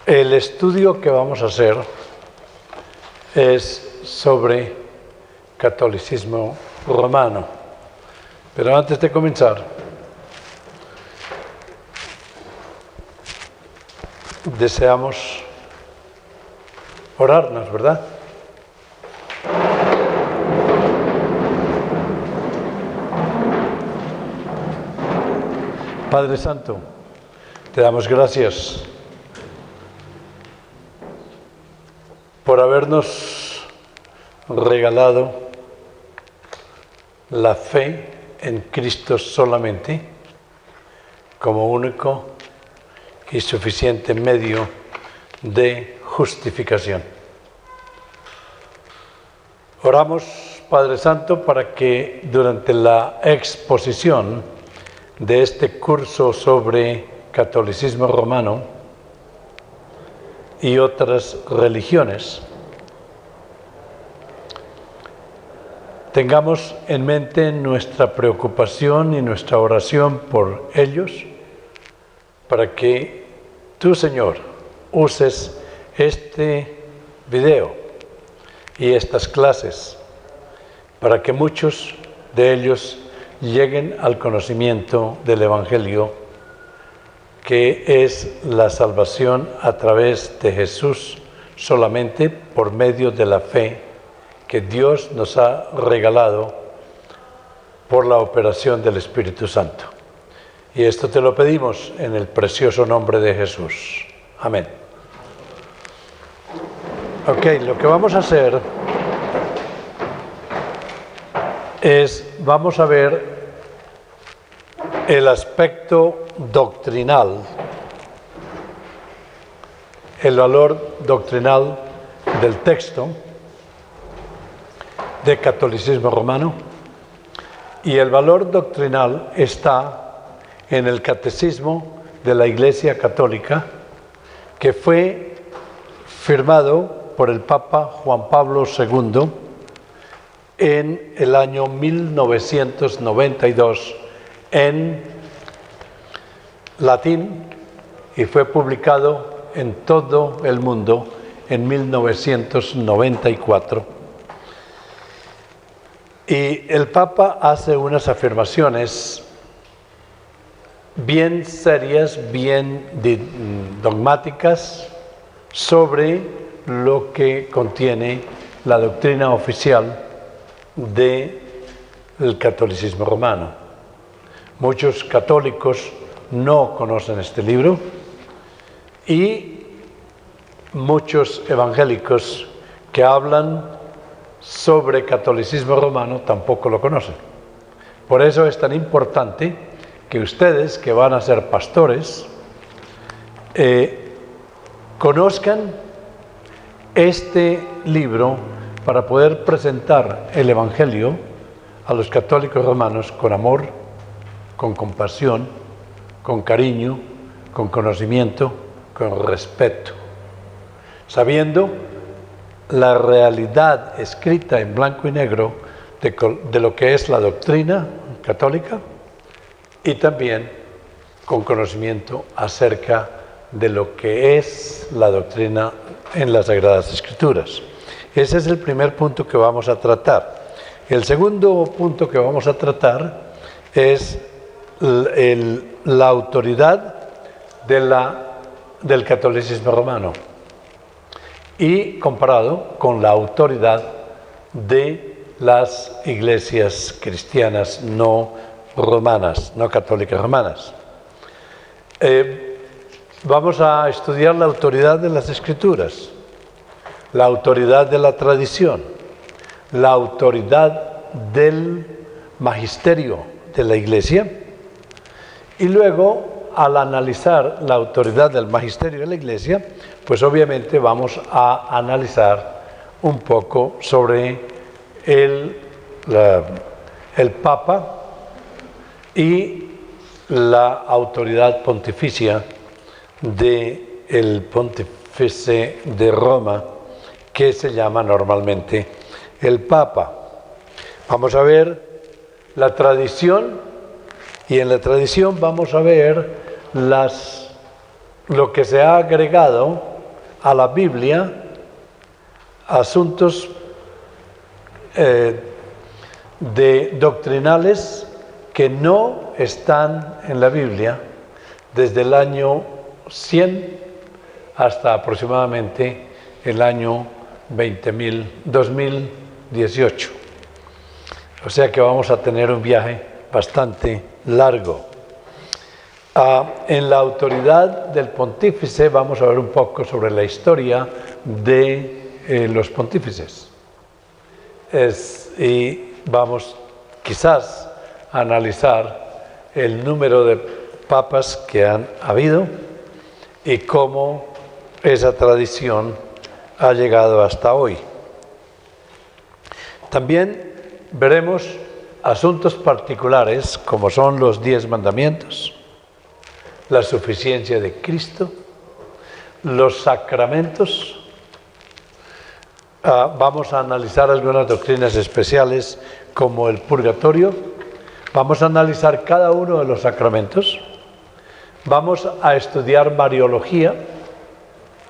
El estudio que vamos a hacer es sobre catolicismo romano. Pero antes de comenzar, deseamos orarnos, ¿verdad? Padre Santo, te damos gracias por habernos regalado la fe en Cristo solamente como único y suficiente medio de justificación. Oramos, Padre Santo, para que durante la exposición de este curso sobre catolicismo romano y otras religiones, tengamos en mente nuestra preocupación y nuestra oración por ellos, para que tú, Señor, uses este video y estas clases para que muchos de ellos lleguen al conocimiento del Evangelio, que es la salvación a través de Jesús solamente por medio de la fe que Dios nos ha regalado por la operación del Espíritu Santo. Y esto te lo pedimos en el precioso nombre de Jesús. Amén. Ok, lo que vamos a hacer vamos a ver el aspecto doctrinal, el valor doctrinal del texto de catolicismo romano, y el valor doctrinal está en el catecismo de la Iglesia Católica, que fue firmado por el Papa Juan Pablo II en el año 1992 en latín y fue publicado en todo el mundo en 1994. Y el Papa hace unas afirmaciones bien serias, bien dogmáticas sobre lo que contiene la doctrina oficial del catolicismo romano. Muchos católicos no conocen este libro y muchos evangélicos que hablan sobre catolicismo romano tampoco lo conocen. Por eso es tan importante que ustedes, que van a ser pastores, conozcan este libro para poder presentar el Evangelio a los católicos romanos con amor, con compasión, con cariño, con conocimiento, con respeto, sabiendo la realidad escrita en blanco y negro de lo que es la doctrina católica, y también con conocimiento acerca de lo que es la doctrina en las Sagradas Escrituras. Ese es el primer punto que vamos a tratar. El segundo punto que vamos a tratar es la autoridad del catolicismo romano y comparado con la autoridad de las iglesias cristianas no romanas, no católicas romanas. Vamos a estudiar la autoridad de las Escrituras, la autoridad de la tradición, la autoridad del magisterio de la Iglesia, y luego, al analizar la autoridad del magisterio de la Iglesia, pues obviamente vamos a analizar un poco sobre el Papa y la autoridad pontificia del Pontífice de Roma, que se llama normalmente el Papa. Vamos a ver la tradición, y en la tradición vamos a ver lo que se ha agregado a la Biblia asuntos doctrinales que no están en la Biblia desde el año 100 hasta aproximadamente el año 2018. O sea que vamos a tener un viaje bastante largo. En la autoridad del pontífice vamos a ver un poco sobre la historia de los pontífices. Y vamos quizás a analizar el número de papas que han habido y cómo esa tradición ha llegado hasta hoy. También veremos asuntos particulares como son los 10 mandamientos, la suficiencia de Cristo, los sacramentos. Vamos a analizar algunas doctrinas especiales como el purgatorio. Vamos a analizar cada uno de los sacramentos. Vamos a estudiar Mariología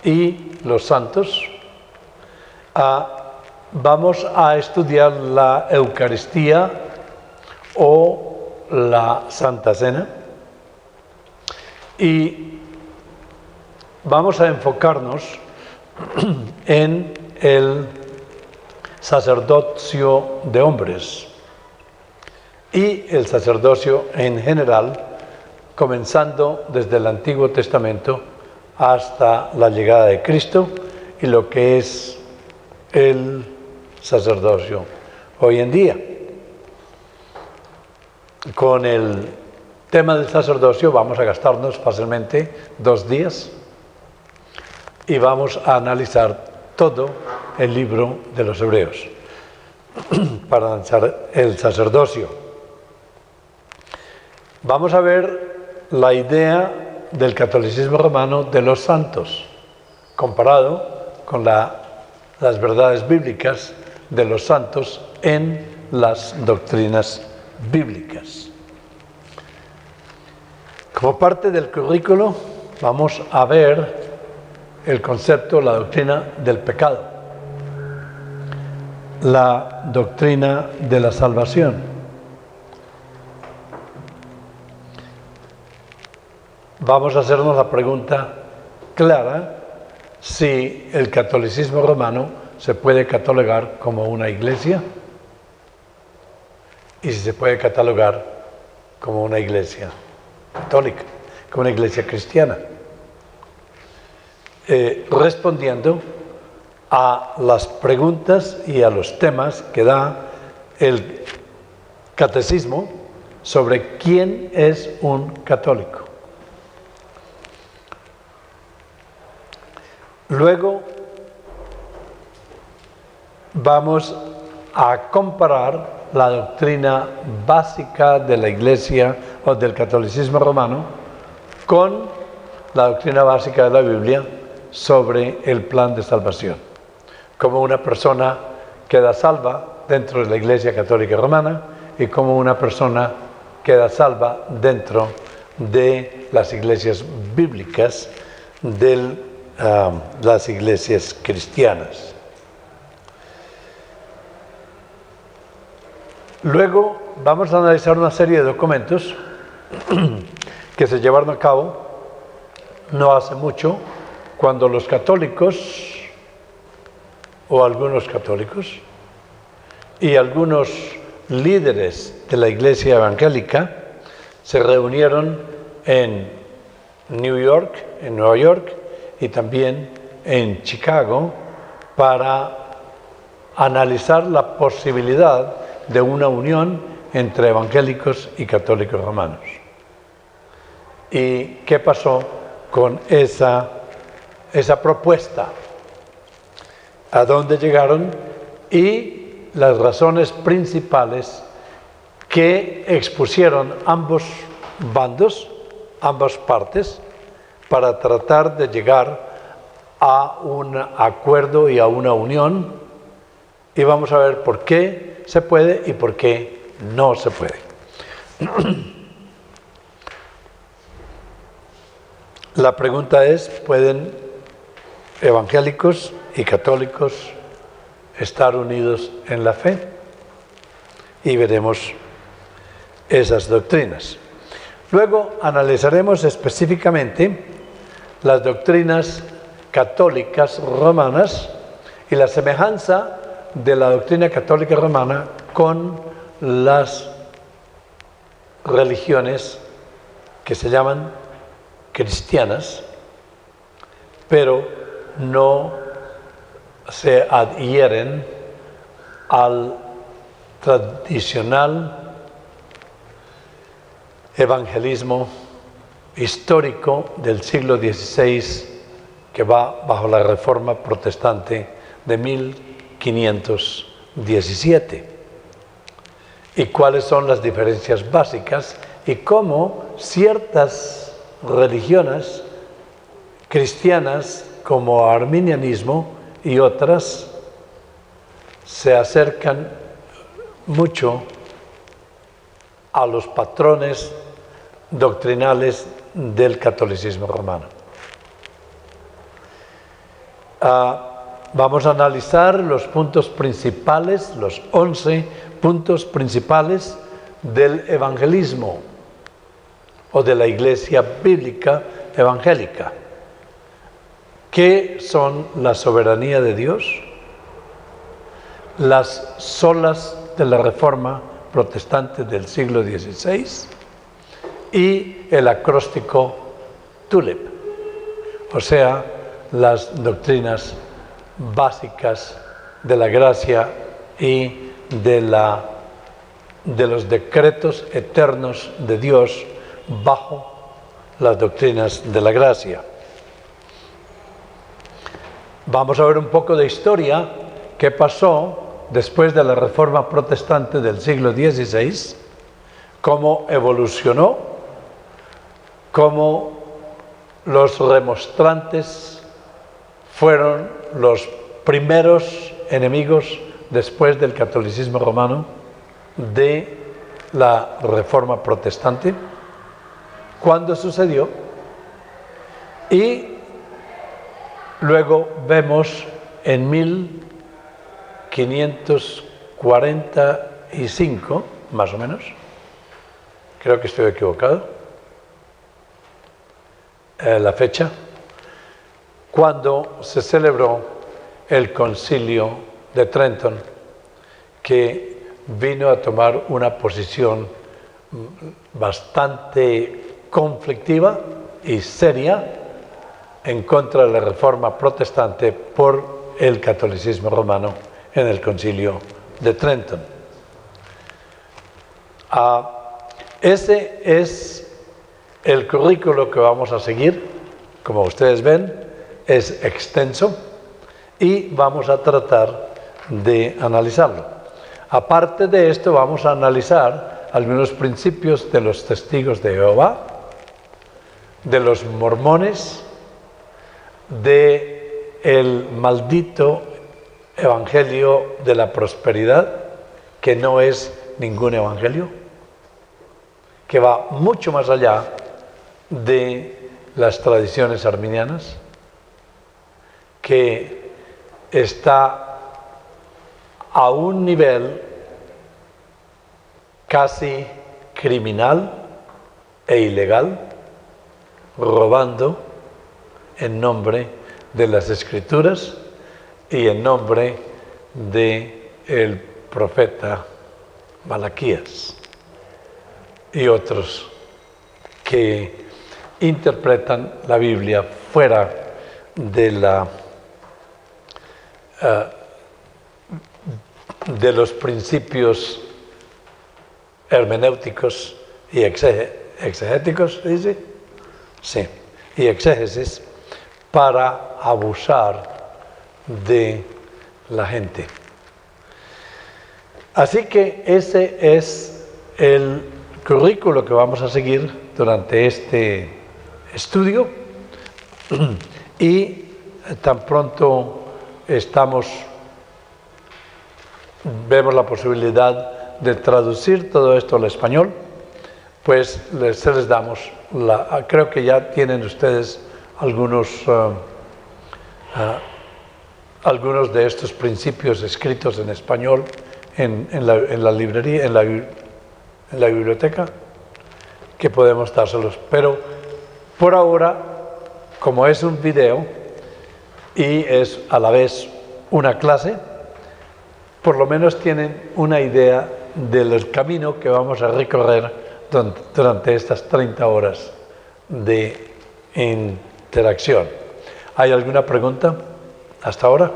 y los santos. Vamos a estudiar la Eucaristía o la Santa Cena. Y vamos a enfocarnos en el sacerdocio de hombres y el sacerdocio en general, comenzando desde el Antiguo Testamento hasta la llegada de Cristo y lo que es el sacerdocio hoy en día. Con el tema del sacerdocio vamos a gastarnos fácilmente 2 días y vamos a analizar todo el libro de los Hebreos para analizar el sacerdocio. Vamos a ver la idea del catolicismo romano de los santos comparado con las verdades bíblicas de los santos en las doctrinas bíblicas. Como parte del currículo vamos a ver el concepto, la doctrina del pecado, la doctrina de la salvación. Vamos a hacernos la pregunta clara si el catolicismo romano se puede catalogar como una iglesia y si se puede catalogar como una iglesia católica, como una iglesia cristiana. Respondiendo a las preguntas y a los temas que da el catecismo sobre quién es un católico. Luego vamos a comparar la doctrina básica de la Iglesia o del catolicismo romano con la doctrina básica de la Biblia sobre el plan de salvación. Cómo una persona queda salva dentro de la Iglesia Católica Romana y cómo una persona queda salva dentro de las iglesias bíblicas de las iglesias cristianas. Luego vamos a analizar una serie de documentos que se llevaron a cabo no hace mucho, cuando los católicos, o algunos católicos, y algunos líderes de la iglesia evangélica se reunieron en Nueva York y también en Chicago para analizar la posibilidad de una unión entre evangélicos y católicos romanos. ¿Y qué pasó con esa propuesta? ¿A dónde llegaron? Y las razones principales que expusieron ambos bandos, ambas partes, para tratar de llegar a un acuerdo y a una unión. Y vamos a ver por qué se puede y por qué no se puede. La pregunta es, ¿pueden evangélicos y católicos estar unidos en la fe, y veremos esas doctrinas. Luego analizaremos específicamente las doctrinas católicas romanas y la semejanza de la doctrina católica romana con las religiones que se llaman cristianas, pero no se adhieren al tradicional evangelismo histórico del siglo XVI, que va bajo la Reforma Protestante de 1517. ¿Y cuáles son las diferencias básicas? Y cómo ciertas religiones cristianas, como arminianismo y otras, se acercan mucho a los patrones doctrinales del catolicismo romano. Vamos a analizar los puntos principales, los 11 puntos principales del evangelismo o de la Iglesia Bíblica Evangélica. ¿Qué son la soberanía de Dios? Las solas de la Reforma Protestante del siglo XVI y el acróstico TULIP, o sea, las doctrinas básicas de la gracia y de los decretos eternos de Dios bajo las doctrinas de la gracia. Vamos a ver un poco de historia, qué pasó después de la Reforma Protestante del siglo XVI, cómo evolucionó, cómo los remonstrantes fueron los primeros enemigos después del catolicismo romano de la Reforma Protestante, cuándo sucedió, y luego vemos en 1545, más o menos, creo que estoy equivocado, la fecha, cuando se celebró el Concilio de Trento, que vino a tomar una posición bastante conflictiva y seria en contra de la Reforma Protestante por el catolicismo romano en el Concilio de Trento. Ese es el currículo que vamos a seguir. Como ustedes ven, es extenso y vamos a tratar de analizarlo. Aparte de esto, vamos a analizar algunos principios de los testigos de Jehová, de los mormones, del maldito evangelio de la prosperidad, que no es ningún evangelio, que va mucho más allá de las tradiciones arminianas, que está a un nivel casi criminal e ilegal, robando en nombre de las Escrituras y en nombre del profeta Malaquías y otros que interpretan la Biblia fuera de de los principios hermenéuticos y exegéticos, ¿dice? Sí, y exégesis, para abusar de la gente. Así que ese es el currículo que vamos a seguir durante este estudio, y tan pronto vemos la posibilidad de traducir todo esto al español, pues se les damos creo que ya tienen ustedes algunos algunos de estos principios escritos en español en la librería, en la biblioteca, que podemos dárselos. Pero por ahora, como es un video y es a la vez una clase, por lo menos tienen una idea del camino que vamos a recorrer durante estas 30 horas de interacción. ¿Hay alguna pregunta hasta ahora?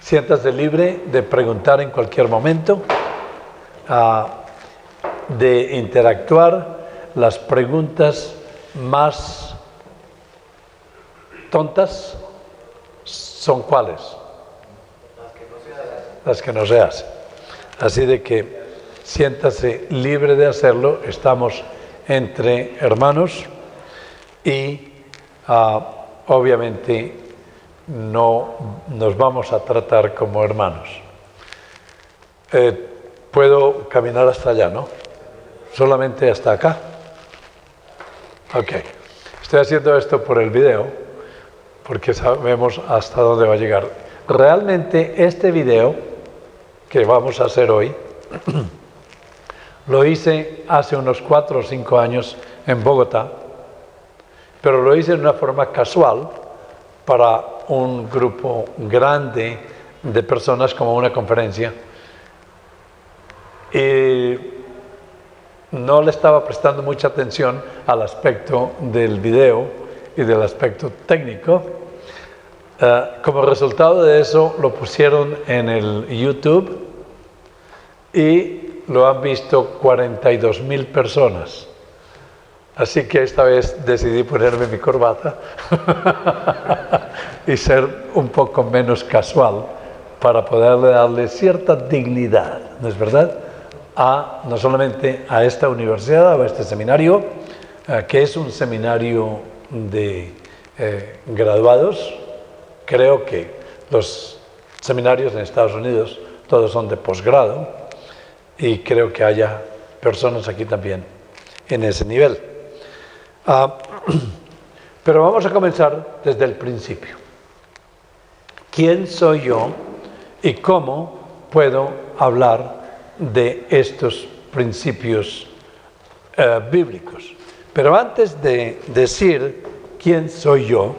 Siéntase libre de preguntar en cualquier momento, de interactuar. Las preguntas más tontas son ¿cuáles? Las que no se hacen. Así de que siéntase libre de hacerlo. Estamos entre hermanos y obviamente no nos vamos a tratar como hermanos. Puedo caminar hasta allá, ¿no? Solamente hasta acá. Ok. Estoy haciendo esto por el video porque sabemos hasta dónde va a llegar. Realmente este video que vamos a hacer hoy lo hice hace unos 4 o 5 años en Bogotá, pero lo hice de una forma casual para un grupo grande de personas, como una conferencia, y no le estaba prestando mucha atención al aspecto del video y del aspecto técnico. Como resultado de eso lo pusieron en el YouTube y lo han visto 42,000 personas. Así que esta vez decidí ponerme mi corbata y ser un poco menos casual para poderle darle cierta dignidad, ¿no es verdad? No solamente a esta universidad o a este seminario, que es un seminario de graduados. Creo que los seminarios en Estados Unidos todos son de posgrado y creo que haya personas aquí también en ese nivel. Pero vamos a comenzar desde el principio. ¿Quién soy yo y cómo puedo hablar de estos principios bíblicos? Pero antes de decir quién soy yo,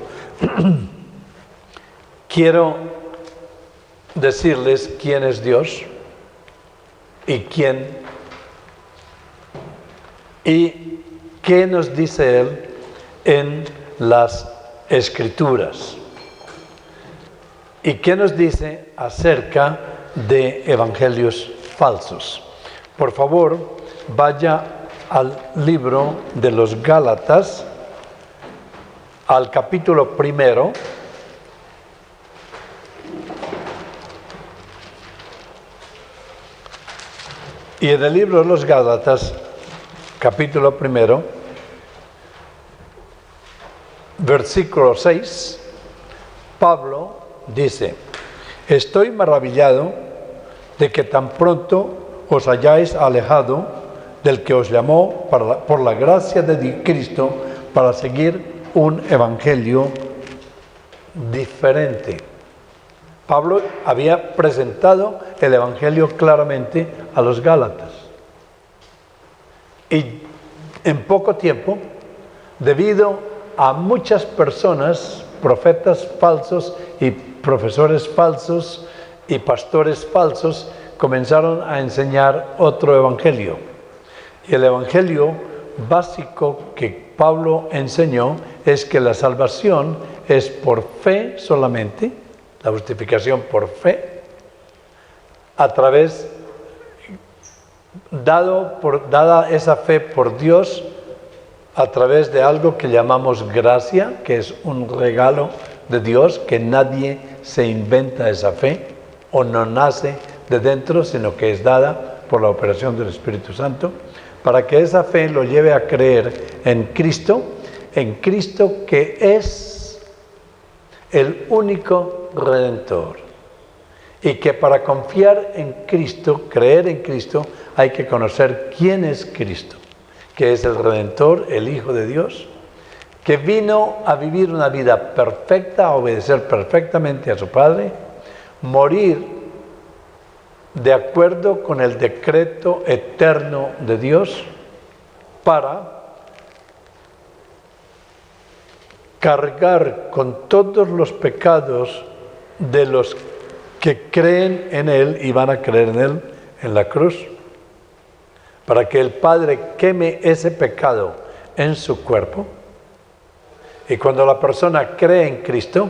quiero decirles quién es Dios y qué nos dice Él en las Escrituras y qué nos dice acerca de evangelios falsos. Por favor, vaya al libro de los Gálatas, al capítulo 1. Y en el libro de los Gálatas, capítulo 1, versículo 6, Pablo dice: estoy maravillado de que tan pronto os hayáis alejado del que os llamó por la gracia de Cristo para seguir un evangelio diferente. Pablo había presentado el evangelio claramente a los Gálatas. Y en poco tiempo, debido a muchas personas, profetas falsos y profesores falsos y pastores falsos, comenzaron a enseñar otro evangelio. Y el evangelio básico que Pablo enseñó es que la salvación es por fe solamente, la justificación por fe, a través, dada esa fe por Dios, a través de algo que llamamos gracia, que es un regalo de Dios, que nadie se inventa esa fe o no nace de dentro, sino que es dada por la operación del Espíritu Santo, para que esa fe lo lleve a creer en Cristo que es el único Redentor, y que para confiar en Cristo, creer en Cristo, hay que conocer quién es Cristo, que es el Redentor, el Hijo de Dios, que vino a vivir una vida perfecta, a obedecer perfectamente a su Padre, morir de acuerdo con el decreto eterno de Dios para cargar con todos los pecados de los que creen en Él y van a creer en Él en la cruz, para que el Padre queme ese pecado en su cuerpo. Y cuando la persona cree en Cristo,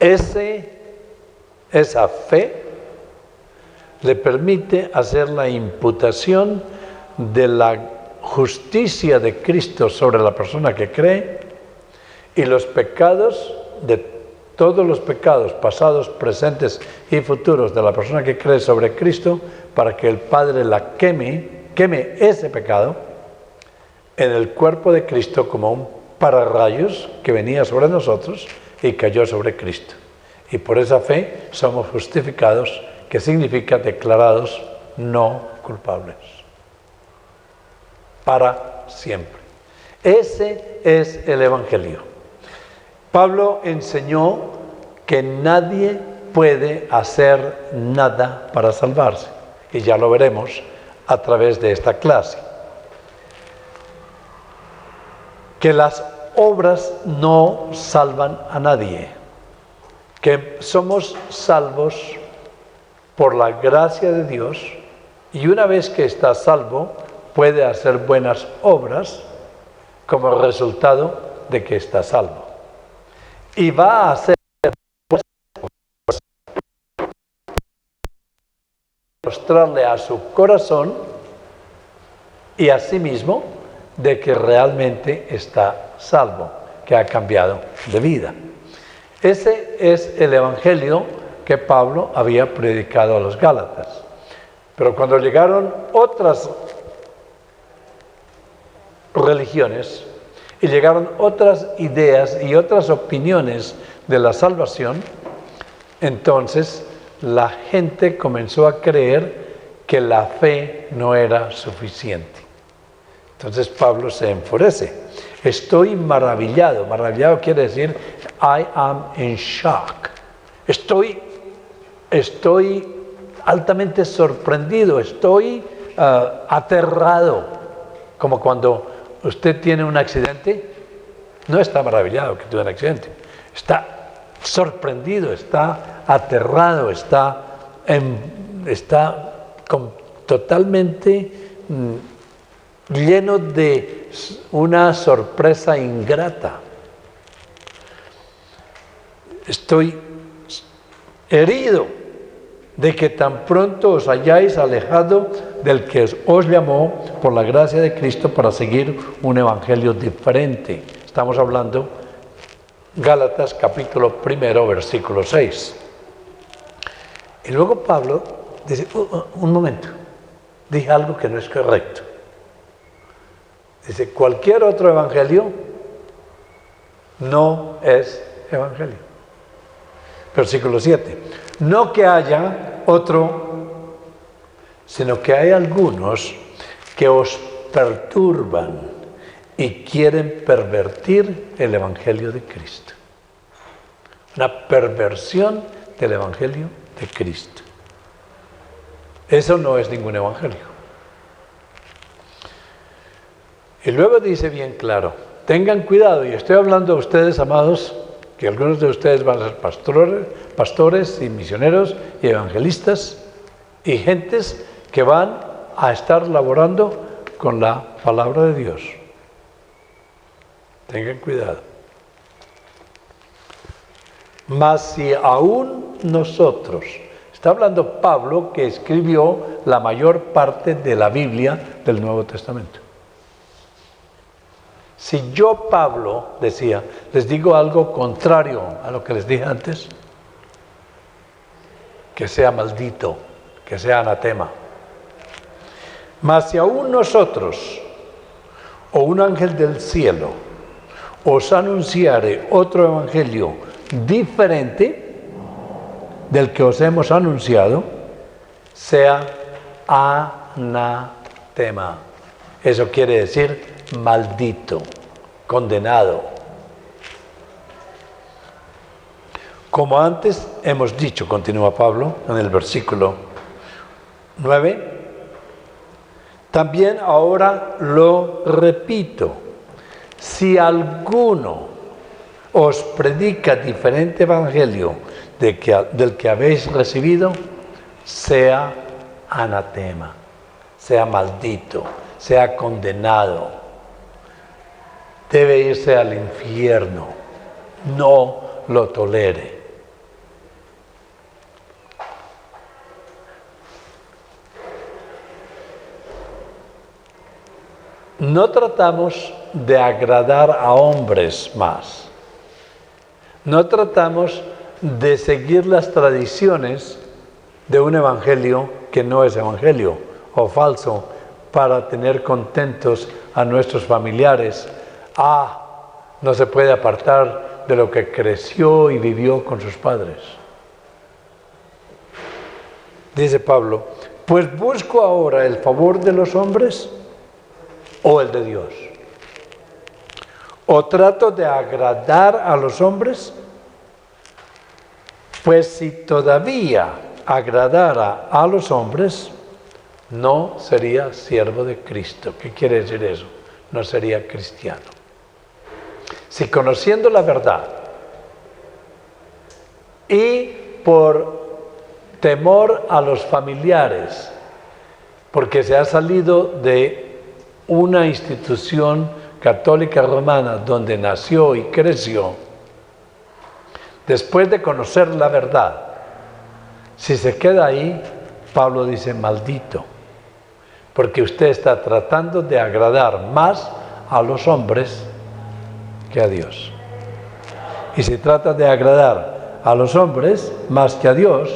esa fe le permite hacer la imputación de la justicia de Cristo sobre la persona que cree, y los pecados, de todos los pecados pasados, presentes y futuros de la persona que cree sobre Cristo, para que el Padre la queme ese pecado en el cuerpo de Cristo como un pararrayos que venía sobre nosotros y cayó sobre Cristo. Y por esa fe somos justificados, que significa declarados no culpables para siempre. Ese es el Evangelio. Pablo enseñó que nadie puede hacer nada para salvarse, y ya lo veremos a través de esta clase. Que las obras no salvan a nadie, que somos salvos por la gracia de Dios, y una vez que está salvo, puede hacer buenas obras como resultado de que está salvo. Y va a hacer mostrarle a su corazón y a sí mismo de que realmente está salvo, que ha cambiado de vida. Ese es el Evangelio que Pablo había predicado a los Gálatas. Pero cuando llegaron otras religiones y llegaron otras ideas y otras opiniones de la salvación, entonces la gente comenzó a creer que la fe no era suficiente. Entonces Pablo se enfurece. Estoy maravillado. Maravillado quiere decir I am in shock. Estoy altamente sorprendido, estoy aterrado. Como cuando usted tiene un accidente, no está maravillado que tuvo un accidente, está sorprendido, está aterrado, está totalmente lleno de una sorpresa ingrata. Estoy herido de que tan pronto os hayáis alejado del que os llamó por la gracia de Cristo para seguir un evangelio diferente. Estamos hablando Gálatas capítulo 1, versículo 6. Y luego Pablo dice, un momento, dije algo que no es correcto. Dice, cualquier otro evangelio no es evangelio. Versículo 7. No que haya otro, sino que hay algunos que os perturban y quieren pervertir el evangelio de Cristo. Una perversión del evangelio de Cristo. Eso no es ningún evangelio. Y luego dice bien claro, tengan cuidado, y estoy hablando a ustedes, amados, que algunos de ustedes van a ser pastores y misioneros y evangelistas y gentes que van a estar laborando con la palabra de Dios. Tengan cuidado. Mas si aún nosotros, está hablando Pablo, que escribió la mayor parte de la Biblia del Nuevo Testamento. Si yo, Pablo, decía, les digo algo contrario a lo que les dije antes, que sea maldito, que sea anatema. Mas si aún nosotros, o un ángel del cielo, os anunciare otro evangelio diferente del que os hemos anunciado, sea anatema. Eso quiere decir maldito. condenado. Como antes hemos dicho, continúa Pablo en el versículo 9, también ahora lo repito, si alguno os predica diferente evangelio del que habéis recibido, sea anatema, sea maldito, sea condenado, debe irse al infierno, no lo tolere. No tratamos de agradar a hombres más. No tratamos de seguir las tradiciones de un evangelio que no es evangelio o falso para tener contentos a nuestros familiares. No se puede apartar de lo que creció y vivió con sus padres. Dice Pablo, pues busco ahora el favor de los hombres o el de Dios. ¿O trato de agradar a los hombres? Pues si todavía agradara a los hombres, no sería siervo de Cristo. ¿Qué quiere decir eso? No sería cristiano. Si conociendo la verdad y por temor a los familiares, porque se ha salido de una institución católica romana donde nació y creció, después de conocer la verdad, si se queda ahí, Pablo dice, maldito, porque usted está tratando de agradar más a los hombres que a Dios. Y si trata de agradar a los hombres más que a Dios,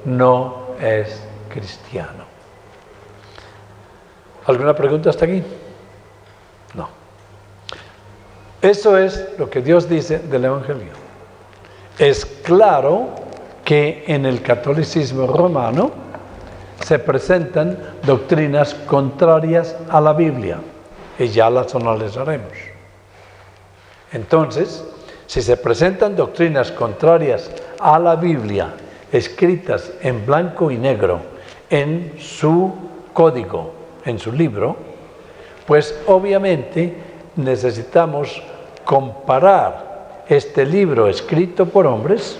no es cristiano. ¿Alguna pregunta hasta aquí? No. Eso es lo que Dios dice del Evangelio. Es claro que en el catolicismo romano se presentan doctrinas contrarias a la Biblia, y ya las analizaremos. Entonces, si se presentan doctrinas contrarias a la Biblia, escritas en blanco y negro, en su código, en su libro, pues obviamente necesitamos comparar este libro escrito por hombres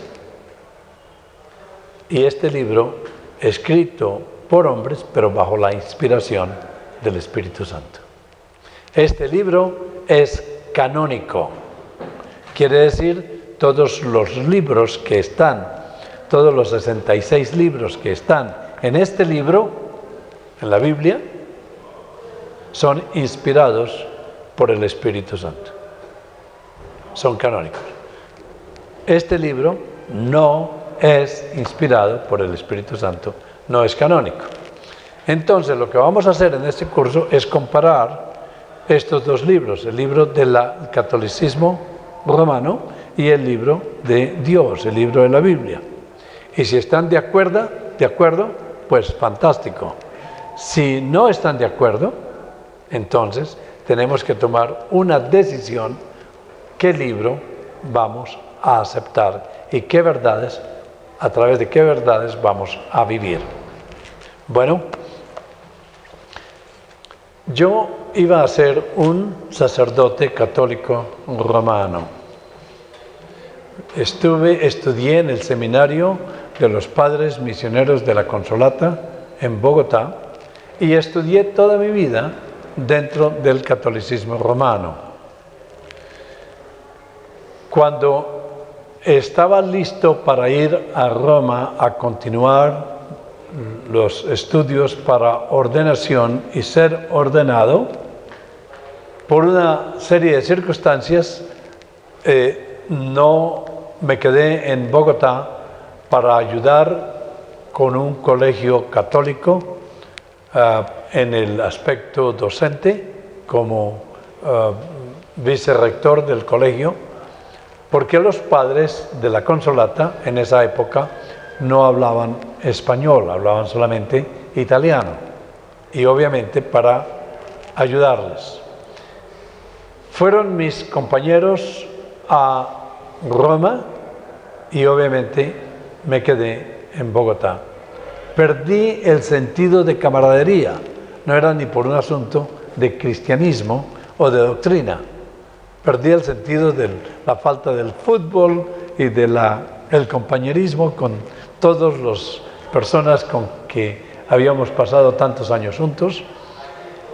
y este libro escrito por hombres, pero bajo la inspiración del Espíritu Santo. Este libro es canónico, quiere decir todos los libros que están, todos los 66 libros que están en este libro, en la Biblia, son inspirados por el Espíritu Santo. Son canónicos. Este libro no es inspirado por el Espíritu Santo, no es canónico. Entonces, lo que vamos a hacer en este curso es comparar estos dos libros, el libro del catolicismo romano y el libro de Dios, el libro de la Biblia. Y si están de acuerdo, pues fantástico. Si no están de acuerdo, entonces tenemos que tomar una decisión, qué libro vamos a aceptar y qué verdades, a través de qué verdades vamos a vivir. Bueno, yo iba a ser un sacerdote católico romano. Estudié en el seminario de los Padres Misioneros de la Consolata en Bogotá y estudié toda mi vida dentro del catolicismo romano. Cuando estaba listo para ir a Roma a continuar los estudios para ordenación y ser ordenado, por una serie de circunstancias no me quedé en Bogotá para ayudar con un colegio católico en el aspecto docente como vicerrector del colegio, porque los padres de la Consolata en esa época no hablaban español, hablaban solamente italiano, y obviamente para ayudarles. Fueron mis compañeros a Roma y obviamente me quedé en Bogotá. Perdí el sentido de camaradería, no era ni por un asunto de cristianismo o de doctrina. Perdí el sentido de la falta del fútbol y del compañerismo con todas las personas con que habíamos pasado tantos años juntos.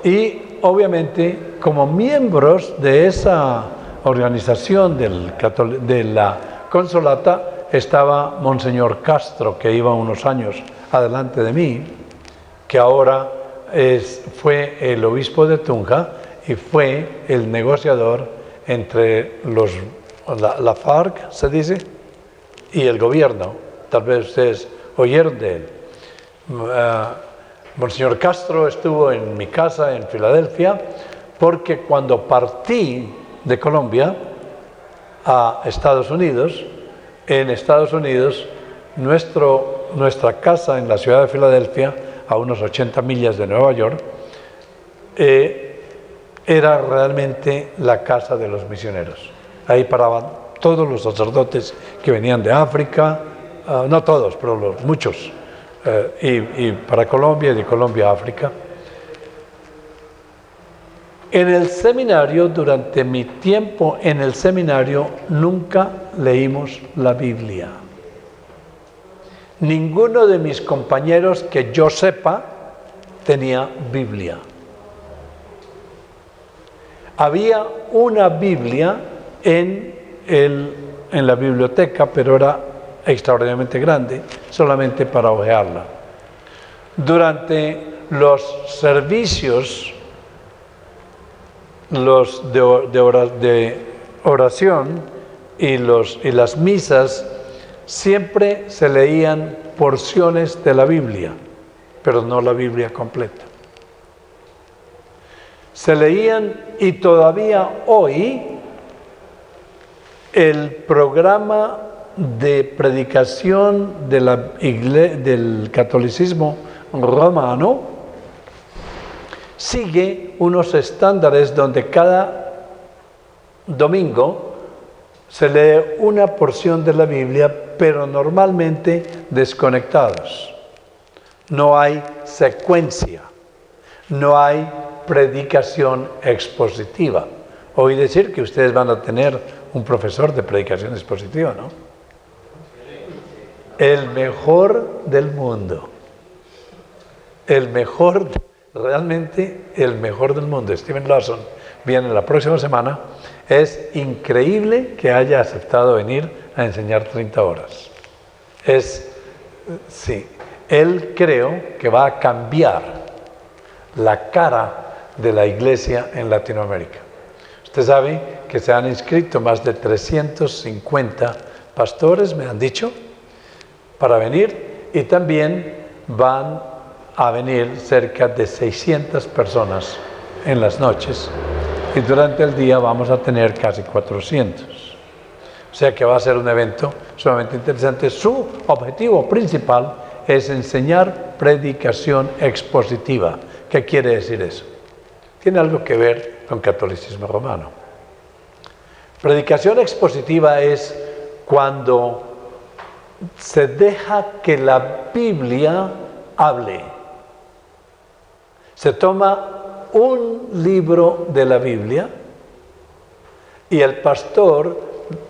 Y obviamente, como miembros de esa organización de la Consolata, estaba Monseñor Castro, que iba unos años adelante de mí, que ahora fue el obispo de Tunja y fue el negociador entre la FARC, se dice, y el gobierno. Tal vez ustedes oyeron de él. Monseñor Castro estuvo en mi casa en Filadelfia porque cuando partí de Colombia a Estados Unidos, en Estados Unidos nuestra casa en la ciudad de Filadelfia, a unos 80 millas de Nueva York, era realmente la casa de los misioneros. Ahí paraban todos los sacerdotes que venían de África, no todos, pero muchos, y para Colombia y de Colombia a África. En el seminario, durante mi tiempo en el seminario, nunca leímos la Biblia. Ninguno de mis compañeros que yo sepa tenía Biblia. Había una Biblia en la biblioteca, pero era extraordinariamente grande, solamente para hojearla. Durante los servicios de oración y las misas, siempre se leían porciones de la Biblia, pero no la Biblia completa. Se leían, y todavía hoy el programa de predicación del catolicismo romano sigue unos estándares donde cada domingo se lee una porción de la Biblia, pero normalmente desconectados. No hay secuencia, no hay predicación expositiva. Oí decir que ustedes van a tener un profesor de predicación expositiva, ¿no? El mejor del mundo. El mejor, realmente el mejor del mundo. Steven Lawson viene la próxima semana. Es increíble que haya aceptado venir a enseñar 30 horas. Sí, él creo que va a cambiar la cara de la iglesia en Latinoamérica. Usted sabe que se han inscrito más de 350 pastores, me han dicho, para venir, y también van a venir cerca de 600 personas en las noches, y durante el día vamos a tener casi 400. O sea que va a ser un evento sumamente interesante. Su objetivo principal es enseñar predicación expositiva. ¿Qué quiere decir eso? Tiene algo que ver con catolicismo romano. Predicación expositiva es cuando se deja que la Biblia hable. Se toma un libro de la Biblia y el pastor,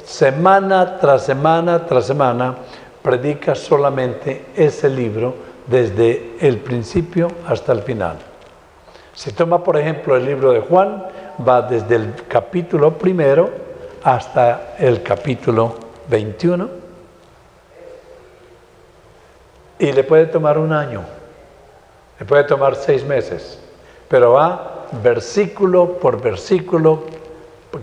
semana tras semana tras semana, predica solamente ese libro desde el principio hasta el final. Si toma, por ejemplo, el libro de Juan, va desde el capítulo 1 hasta el capítulo 21, y le puede tomar un año, le puede tomar 6 meses, pero va versículo por versículo,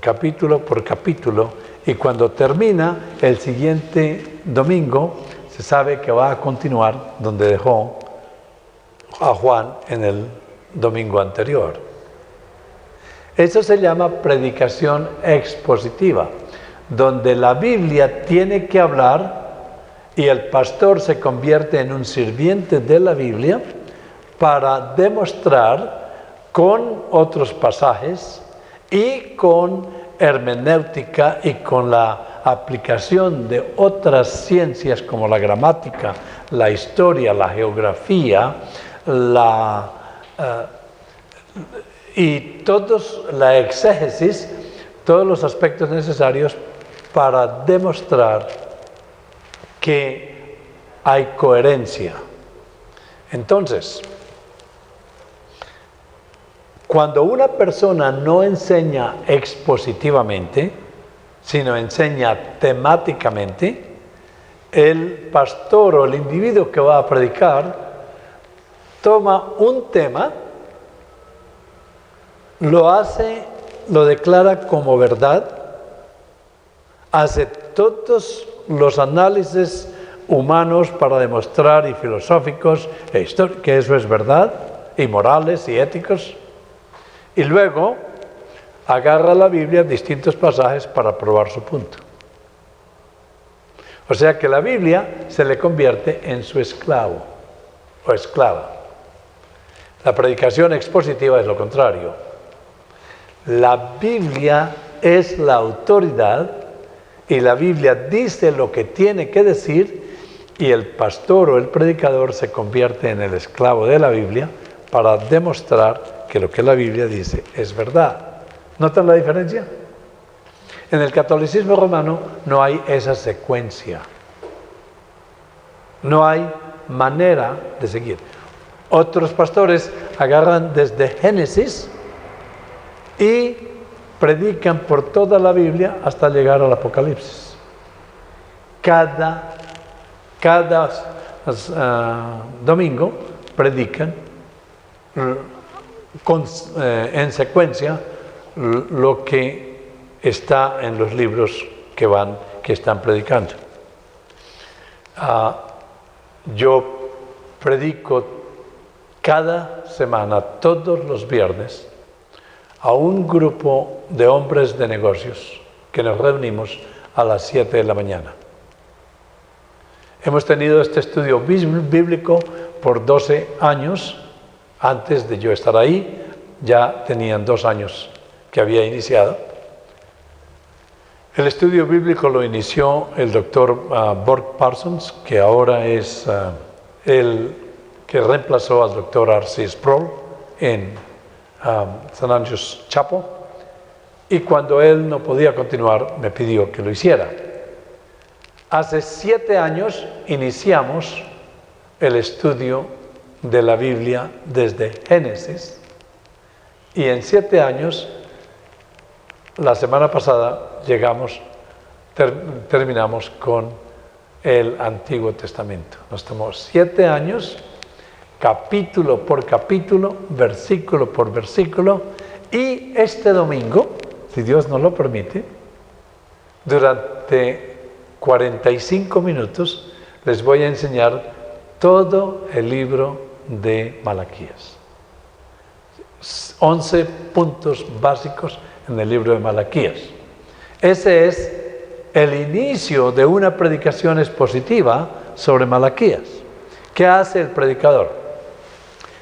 capítulo por capítulo, y cuando termina el siguiente domingo, se sabe que va a continuar donde dejó a Juan en el domingo anterior. Eso se llama predicación expositiva, donde la Biblia tiene que hablar y el pastor se convierte en un sirviente de la Biblia para demostrar con otros pasajes y con hermenéutica y con la aplicación de otras ciencias como la gramática, la historia, la geografía, y la exégesis, todos los aspectos necesarios para demostrar que hay coherencia. Entonces, cuando una persona no enseña expositivamente, sino enseña temáticamente, el pastor o el individuo que va a predicar toma un tema, lo declara como verdad, hace todos los análisis humanos para demostrar y filosóficos e históricos que eso es verdad, y morales y éticos, y luego agarra la Biblia, distintos pasajes para probar su punto. O sea que la Biblia se le convierte en su esclavo o esclava. La predicación expositiva es lo contrario. La Biblia es la autoridad y la Biblia dice lo que tiene que decir y el pastor o el predicador se convierte en el esclavo de la Biblia para demostrar que lo que la Biblia dice es verdad. ¿Notan la diferencia? En el catolicismo romano no hay esa secuencia. No hay manera de seguir. Otros pastores agarran desde Génesis y predican por toda la Biblia hasta llegar al Apocalipsis. Cada domingo predican en secuencia lo que está en los libros que están predicando. Yo predico cada semana, todos los viernes, a un grupo de hombres de negocios que nos reunimos a las 7 de la mañana. Hemos tenido este estudio bíblico por 12 años. Antes de yo estar ahí, ya tenían 2 años que había iniciado. El estudio bíblico lo inició el doctor Borg Parsons, que ahora es el que reemplazó al doctor R.C. Sproul en St. Andrew's Chapel, y cuando él no podía continuar me pidió que lo hiciera. Hace 7 años iniciamos el estudio de la Biblia desde Génesis, y en 7 años, la semana pasada, terminamos con el Antiguo Testamento. Nos tomó 7 años, capítulo por capítulo, versículo por versículo, y este domingo, si Dios nos lo permite, durante 45 minutos les voy a enseñar todo el libro de Malaquías. 11 puntos básicos en el libro de Malaquías. Ese es el inicio de una predicación expositiva sobre Malaquías. ¿Qué hace el predicador?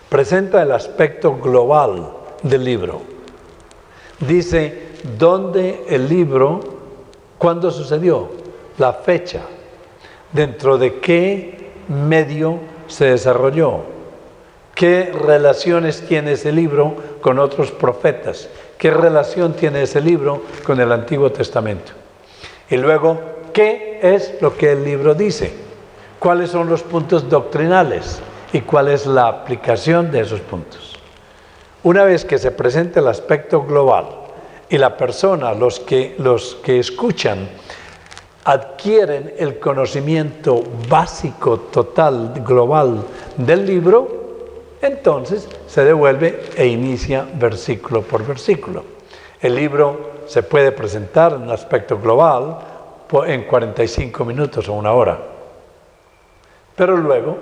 Presenta el aspecto global del libro. Dice dónde el libro, cuándo sucedió, la fecha, dentro de qué medio se desarrolló, qué relaciones tiene ese libro con otros profetas, qué relación tiene ese libro con el Antiguo Testamento. Y luego, ¿qué es lo que el libro dice? ¿Cuáles son los puntos doctrinales? ¿Y cuál es la aplicación de esos puntos? Una vez que se presenta el aspecto global y la persona, los que escuchan, adquieren el conocimiento básico, total, global del libro, entonces se devuelve e inicia versículo por versículo. El libro se puede presentar en un aspecto global en 45 minutos o 1 hora. Pero luego,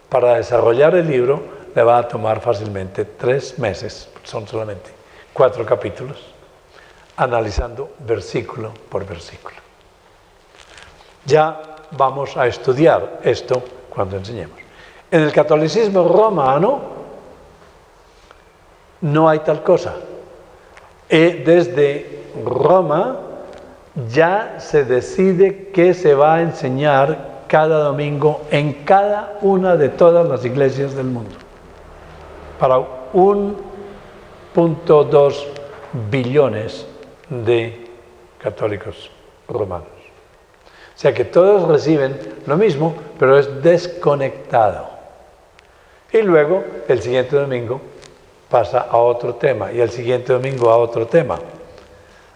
para desarrollar el libro, le va a tomar fácilmente 3 meses, son solamente 4 capítulos, analizando versículo por versículo. Ya vamos a estudiar esto cuando enseñemos. En el catolicismo romano no hay tal cosa. Desde Roma ya se decide qué se va a enseñar cada domingo en cada una de todas las iglesias del mundo. Para 1.2 billones de católicos romanos. O sea que todos reciben lo mismo, pero es desconectado. Y luego, el siguiente domingo, pasa a otro tema, y el siguiente domingo a otro tema.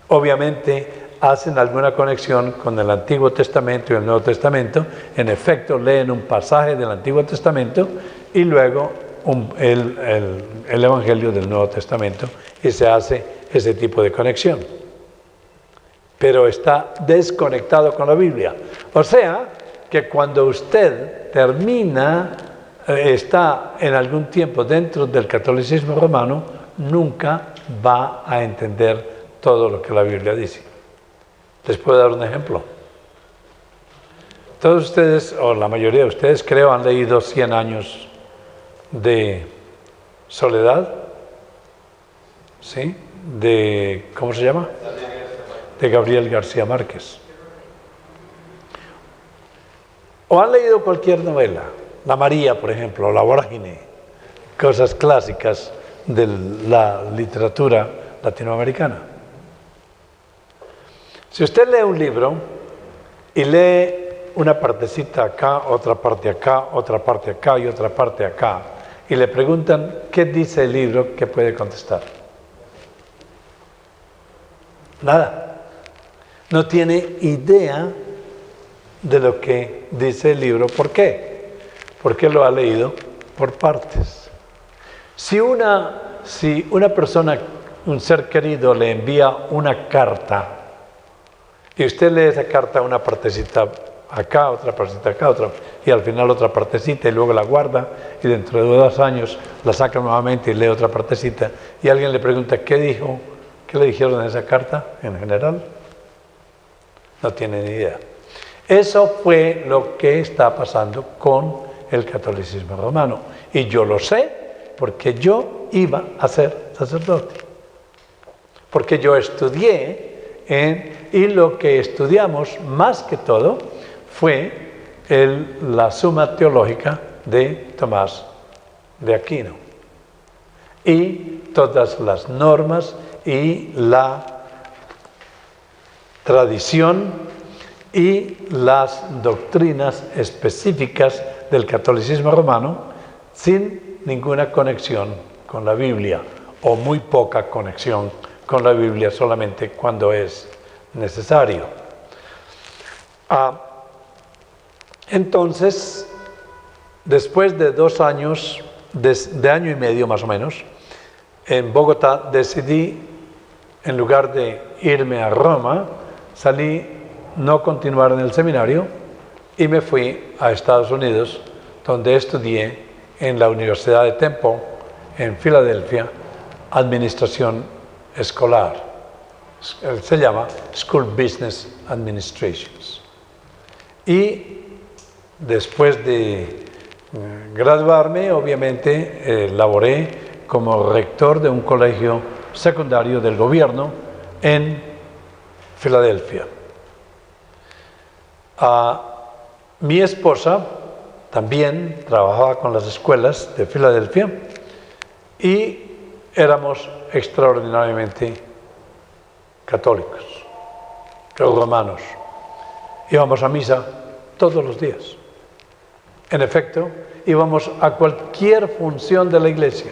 Obviamente, hacen alguna conexión con el Antiguo Testamento y el Nuevo Testamento. En efecto, leen un pasaje del Antiguo Testamento y luego el Evangelio del Nuevo Testamento, y se hace ese tipo de conexión. Pero está desconectado con la Biblia. O sea, que cuando usted termina, está en algún tiempo dentro del catolicismo romano, nunca va a entender todo lo que la Biblia dice. Les puedo dar un ejemplo. Todos ustedes, o la mayoría de ustedes, creo, han leído 100 años de soledad, ¿sí? ¿Cómo se llama? De Gabriel García Márquez. O han leído cualquier novela, La María, por ejemplo, La Vorágine, cosas clásicas de la literatura latinoamericana. Si usted lee un libro y lee una partecita acá, otra parte acá, otra parte acá y otra parte acá, y le preguntan qué dice el libro, ¿qué puede contestar? Nada. No tiene idea de lo que dice el libro. ¿Por qué? Porque lo ha leído por partes. Si una persona, un ser querido, le envía una carta y usted lee esa carta, una partecita acá, otra partecita acá, otra, y al final otra partecita, y luego la guarda, y dentro de 2 años la saca nuevamente y lee otra partecita, y alguien le pregunta, ¿qué dijo? ¿Qué le dijeron en esa carta en general? No tiene ni idea. Eso fue lo que está pasando con el catolicismo romano. Y yo lo sé porque yo iba a ser sacerdote. Porque yo estudié y lo que estudiamos más que todo fue la Suma Teológica de Tomás de Aquino. Y todas las normas y la tradición y las doctrinas específicas del catolicismo romano, sin ninguna conexión con la Biblia, o muy poca conexión con la Biblia, solamente cuando es necesario. Entonces, después de 2 años, de año y medio más o menos, en Bogotá decidí, en lugar de irme a Roma, no continuar en el seminario y me fui a Estados Unidos, donde estudié en la Universidad de Temple, en Filadelfia, administración escolar. Se llama School Business Administrations. Y después de graduarme, obviamente, laboré como rector de un colegio secundario del gobierno en Filadelfia. Mi esposa también trabajaba con las escuelas de Filadelfia y éramos extraordinariamente católicos, romanos. Íbamos a misa todos los días. En efecto, íbamos a cualquier función de la iglesia.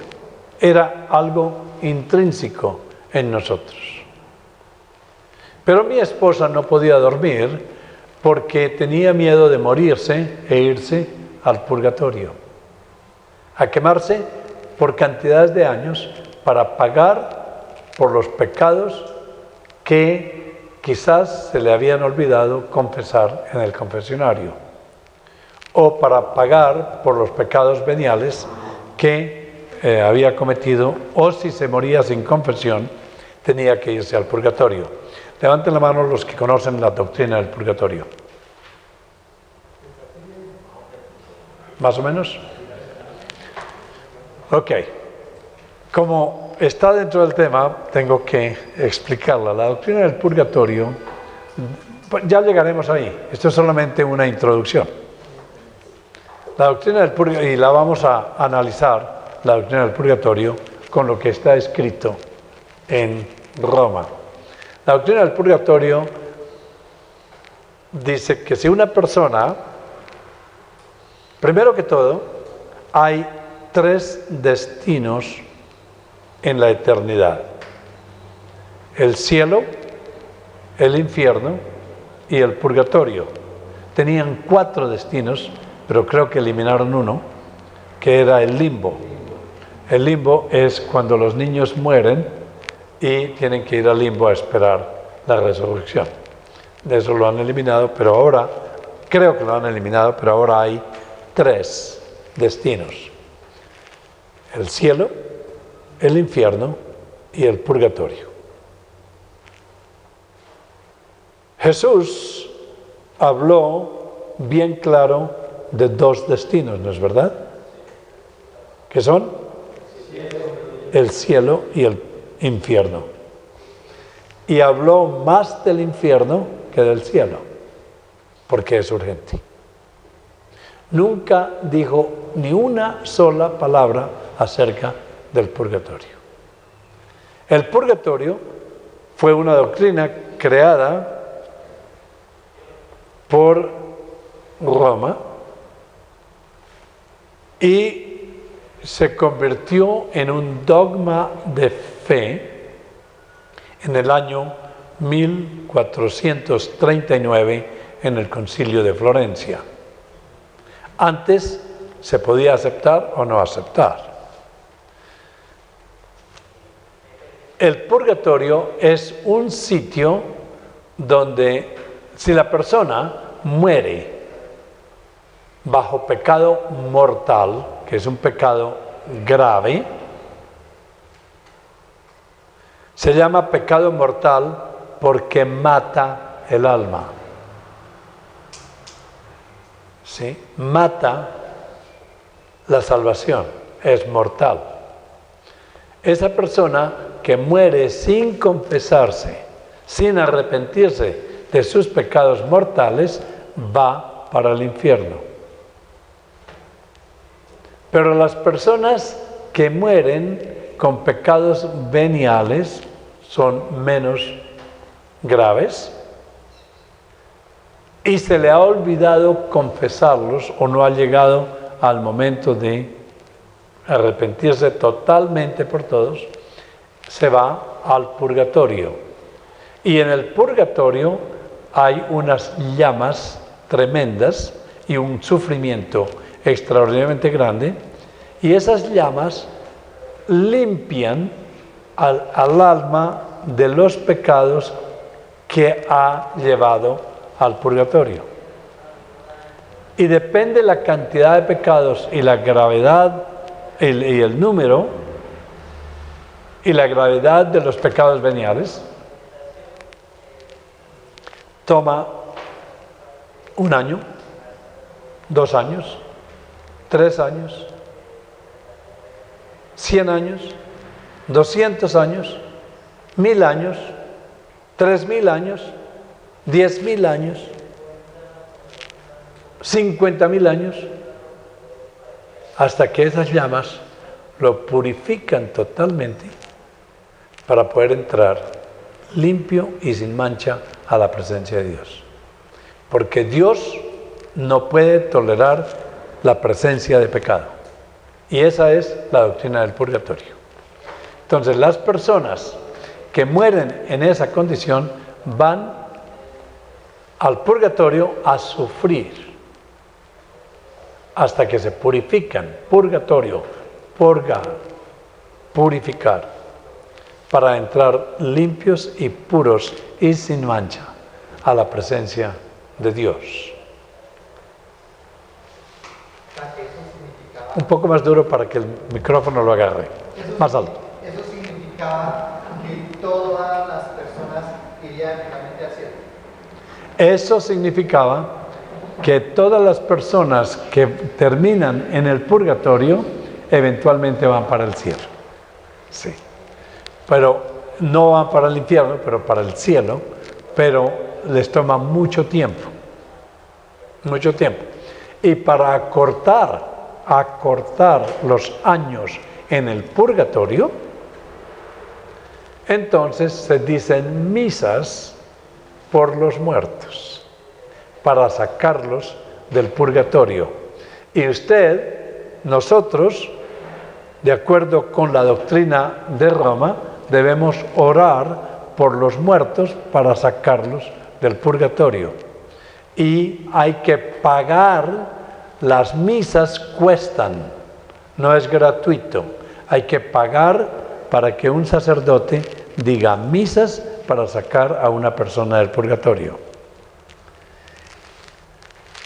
Era algo intrínseco en nosotros. Pero mi esposa no podía dormir porque tenía miedo de morirse e irse al purgatorio, a quemarse por cantidades de años para pagar por los pecados que quizás se le habían olvidado confesar en el confesionario, o para pagar por los pecados veniales que había cometido, o si se moría sin confesión, tenía que irse al purgatorio. Levanten la mano los que conocen la doctrina del purgatorio. ¿Más o menos? Ok. Como está dentro del tema, tengo que explicarla. La doctrina del purgatorio, ya llegaremos ahí, esto es solamente una introducción. La doctrina del purgatorio, y la vamos a analizar, la doctrina del purgatorio, con lo que está escrito en Roma. La doctrina del purgatorio dice que si una persona, primero que todo, hay 3 destinos en la eternidad: el cielo, el infierno y el purgatorio. Tenían 4 destinos, pero creo que eliminaron uno, que era el limbo. El limbo es cuando los niños mueren y tienen que ir al limbo a esperar la resurrección. De eso lo han eliminado, pero ahora, creo que lo han eliminado, pero ahora hay 3 destinos: el cielo, el infierno y el purgatorio. Jesús habló bien claro de 2 destinos, ¿no es verdad? ¿Qué son? El cielo y el infierno. Y habló más del infierno que del cielo, porque es urgente. Nunca dijo ni una sola palabra acerca del purgatorio. El purgatorio fue una doctrina creada por Roma y se convirtió en un dogma de fe en el año 1439 en el Concilio de Florencia. Antes se podía aceptar o no aceptar. El purgatorio es un sitio donde, si la persona muere bajo pecado mortal, que es un pecado grave, se llama pecado mortal porque mata el alma. ¿Sí? Mata la salvación, es mortal. Esa persona que muere sin confesarse, sin arrepentirse de sus pecados mortales, va para el infierno. Pero las personas que mueren con pecados veniales son menos graves y se le ha olvidado confesarlos o no ha llegado al momento de arrepentirse totalmente por todos, se va al purgatorio. Y en el purgatorio hay unas llamas tremendas y un sufrimiento extraordinariamente grande, y esas llamas limpian al alma de los pecados que ha llevado al purgatorio. Y depende la cantidad de pecados y la gravedad y el número y la gravedad de los pecados veniales, toma 1 año, 2 años, 3 años, 100 años, 200 años, 1000 años, 3000 años, 10.000 años, 50.000 años, hasta que esas llamas lo purifican totalmente para poder entrar limpio y sin mancha a la presencia de Dios. Porque Dios no puede tolerar la presencia de pecado. Y esa es la doctrina del purgatorio. Entonces, las personas que mueren en esa condición van al purgatorio a sufrir hasta que se purifican. Purgatorio, purificar, para entrar limpios y puros y sin mancha a la presencia de Dios. Un poco más duro para que el micrófono lo agarre. Más alto. Eso significaba que todas las personas irían realmente al cielo. Eso significaba que todas las personas que terminan en el purgatorio eventualmente van para el cielo. Sí. pero no van para el infierno, pero para el cielo, pero les toma mucho tiempo. Y para acortar los años en el purgatorio, entonces se dicen misas por los muertos, para sacarlos del purgatorio. Y nosotros, de acuerdo con la doctrina de Roma, debemos orar por los muertos para sacarlos del purgatorio. Y hay que pagar, las misas cuestan, no es gratuito. Hay que pagar para que un sacerdote diga misas para sacar a una persona del purgatorio.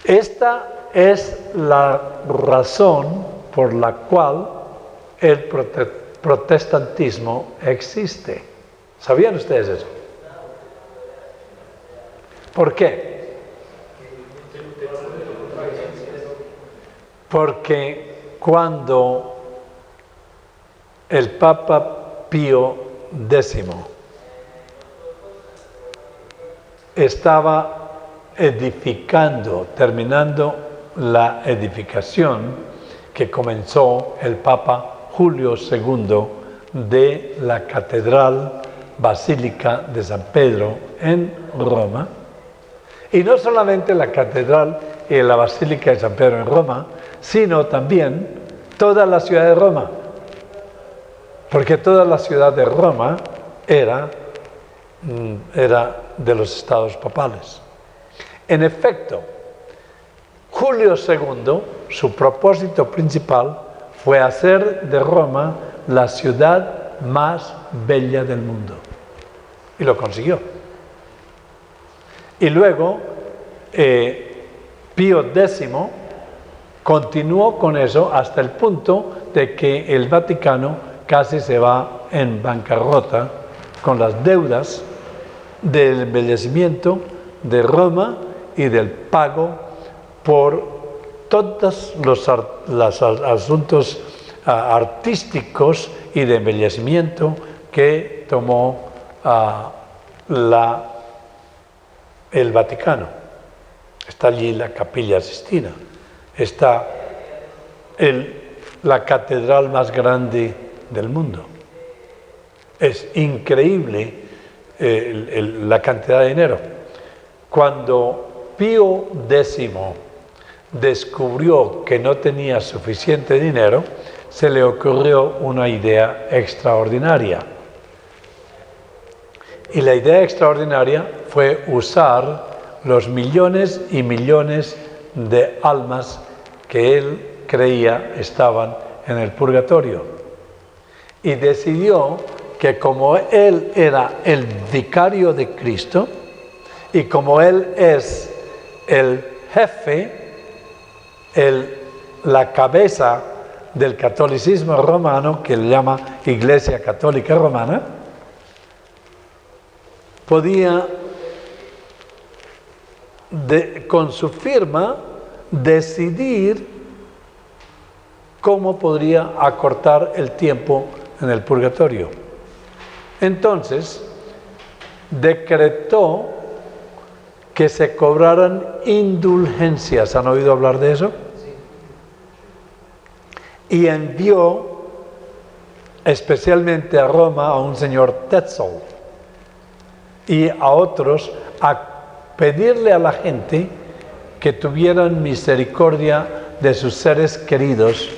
Esta es la razón por la cual el protestantismo existe. ¿Sabían ustedes eso? ¿Por qué? Porque cuando el Papa Pío X estaba terminando la edificación que comenzó el Papa Julio II de la Catedral Basílica de San Pedro en Roma, y no solamente la Catedral y la Basílica de San Pedro en Roma, sino también toda la ciudad de Roma, porque toda la ciudad de Roma era de los estados papales. En efecto, Julio II, su propósito principal fue hacer de Roma la ciudad más bella del mundo. Y lo consiguió. Y luego, Pío X continuó con eso hasta el punto de que el Vaticano casi se va en bancarrota con las deudas del embellecimiento de Roma y del pago por todos los asuntos artísticos y de embellecimiento que tomó el Vaticano. Está allí la Capilla Sistina, está la catedral más grande del mundo. Es increíble la cantidad de dinero. Cuando Pío X descubrió que no tenía suficiente dinero, se le ocurrió una idea extraordinaria. Y la idea extraordinaria fue usar los millones y millones de almas que él creía estaban en el purgatorio. Y decidió que como él era el vicario de Cristo y como él es el jefe, la cabeza del catolicismo romano, que le llama Iglesia Católica Romana, podía con su firma decidir cómo podría acortar el tiempo en el purgatorio. Entonces, decretó que se cobraran indulgencias. ¿Han oído hablar de eso? Sí. Y envió especialmente a Roma a un señor Tetzel y a otros a pedirle a la gente que tuvieran misericordia de sus seres queridos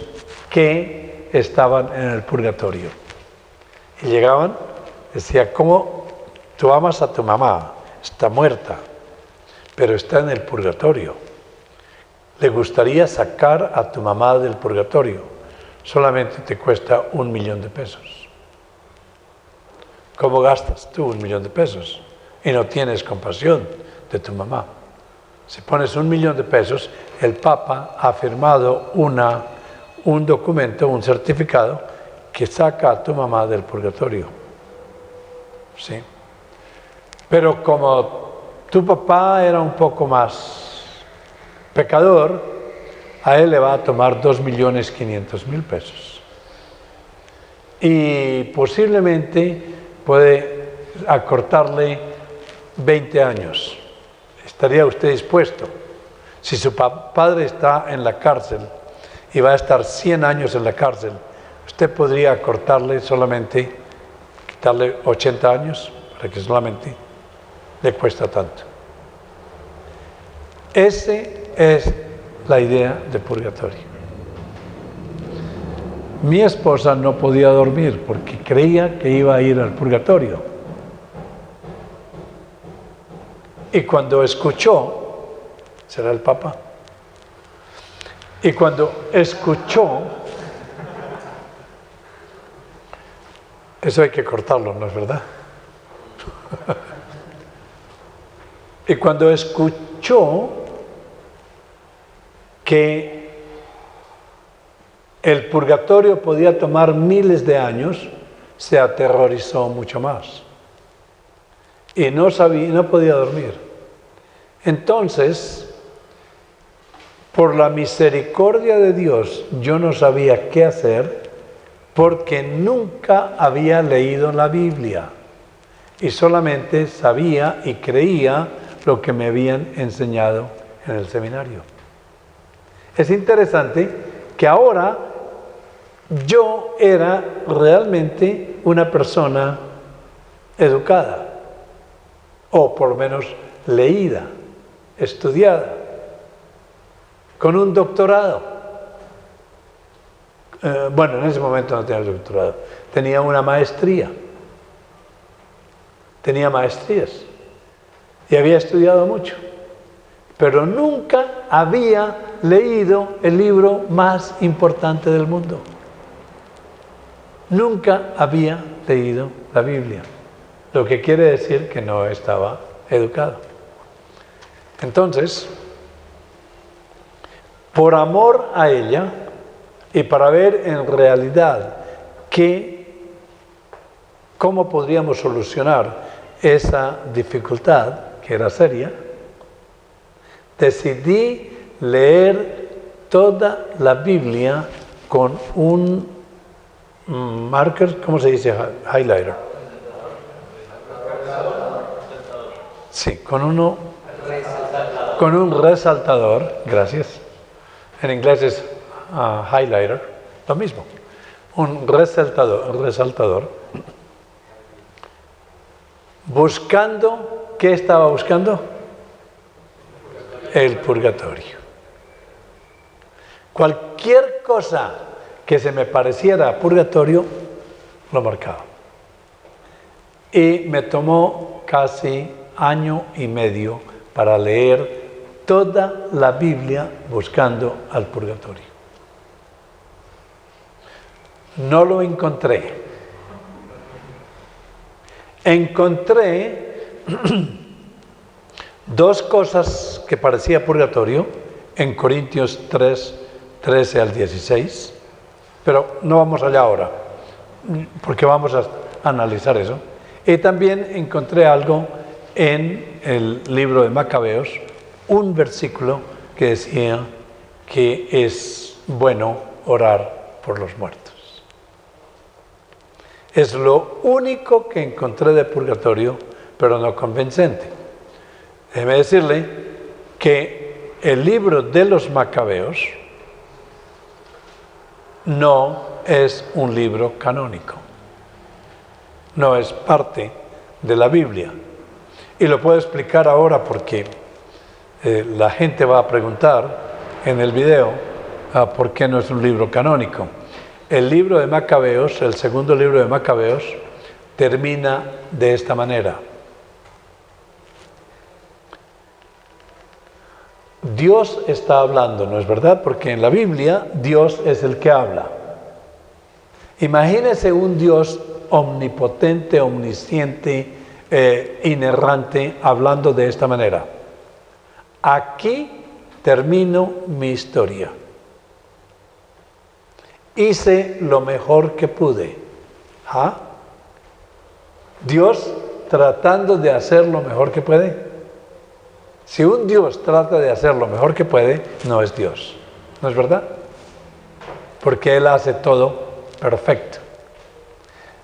que estaban en el purgatorio. Y llegaban, decía, ¿cómo tú amas a tu mamá? Está muerta, pero está en el purgatorio. ¿Le gustaría sacar a tu mamá del purgatorio? Solamente te cuesta $1.000.000. ¿Cómo gastas tú $1.000.000 y no tienes compasión de tu mamá? Si pones $1.000.000, el Papa ha firmado un documento, un certificado que saca a tu mamá del purgatorio. ¿Sí? Pero como tu papá era un poco más pecador, a él le va a tomar $2.500.000. Y posiblemente puede acortarle 20 años. ¿Estaría usted dispuesto? Si su padre está en la cárcel y va a estar 100 años en la cárcel, ¿usted podría acortarle solamente, quitarle 80 años para que solamente le cuesta tanto? Esa es la idea de purgatorio. Mi esposa no podía dormir porque creía que iba a ir al purgatorio. Y cuando escuchó, ¿será el Papa? Y cuando escuchó, eso hay que cortarlo, ¿no es verdad? Y cuando escuchó que el purgatorio podía tomar miles de años, se aterrorizó mucho más. Y no podía dormir. Entonces, por la misericordia de Dios, yo no sabía qué hacer porque nunca había leído la Biblia y solamente sabía y creía lo que me habían enseñado en el seminario. Es interesante que ahora yo era realmente una persona educada, o por lo menos leída, estudiada, con un doctorado. Bueno, en ese momento no tenía el doctorado, tenía una maestría, tenía maestrías y había estudiado mucho, pero nunca había leído el libro más importante del mundo. Nunca había leído la Biblia, lo que quiere decir que no estaba educado. Entonces, por amor a ella y para ver en realidad cómo podríamos solucionar esa dificultad, que era seria, decidí leer toda la Biblia con un marker, ¿cómo se dice? Highlighter. Sí, con un resaltador, gracias. En inglés es highlighter, lo mismo. Un resaltador. Buscando, ¿qué estaba buscando? El purgatorio. Cualquier cosa que se me pareciera a purgatorio, lo marcaba. Y me tomó casi año y medio para leer toda la Biblia buscando al purgatorio. No lo encontré. Encontré dos cosas que parecía purgatorio en Corintios 3, 13 al 16, pero no vamos allá ahora, porque vamos a analizar eso. Y también encontré algo en el libro de Macabeos, un versículo que decía que es bueno orar por los muertos. Es lo único que encontré de purgatorio, pero no convincente. Déjeme decirle que el libro de los Macabeos no es un libro canónico, no es parte de la Biblia. Y lo puedo explicar ahora porque la gente va a preguntar en el video por qué no es un libro canónico. El libro de Macabeos, el segundo libro de Macabeos, termina de esta manera. Dios está hablando, ¿no es verdad? Porque en la Biblia Dios es el que habla. Imagínese un Dios omnipotente, omnisciente, inerrante, hablando de esta manera. Aquí termino mi historia. Hice lo mejor que pude. ¿Ah? Dios tratando de hacer lo mejor que puede. Si un Dios trata de hacer lo mejor que puede, no es Dios. ¿No es verdad? Porque Él hace todo perfecto.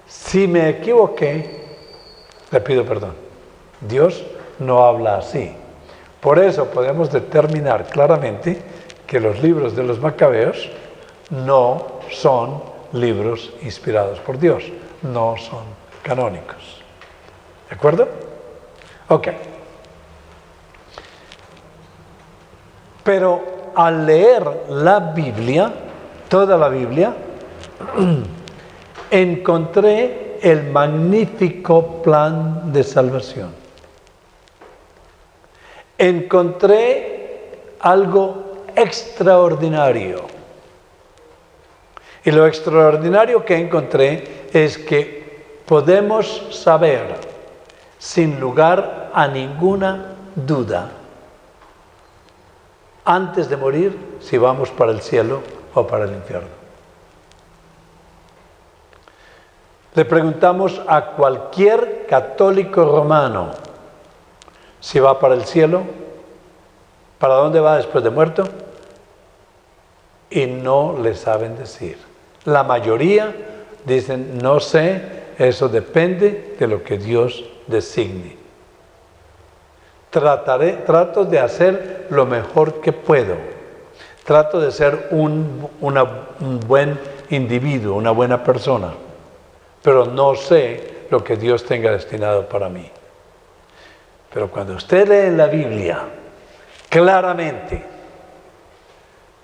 Si me equivoqué, Le pido perdón. Dios no habla así. Por eso podemos determinar claramente que los libros de los Macabeos no son libros inspirados por Dios, no son canónicos. ¿De acuerdo? Ok. Pero al leer la Biblia, toda la Biblia, encontré el magnífico plan de salvación. Encontré algo extraordinario. Y lo extraordinario que encontré es que podemos saber, sin lugar a ninguna duda, antes de morir, si vamos para el cielo o para el infierno. Le preguntamos a cualquier católico romano si va para el cielo, para dónde va después de muerto, y no le saben decir. La mayoría dicen, no sé, eso depende de lo que Dios designe. Trato de hacer lo mejor que puedo. Trato de ser un buen individuo, una buena persona, pero no sé lo que Dios tenga destinado para mí. Pero cuando usted lee en la Biblia claramente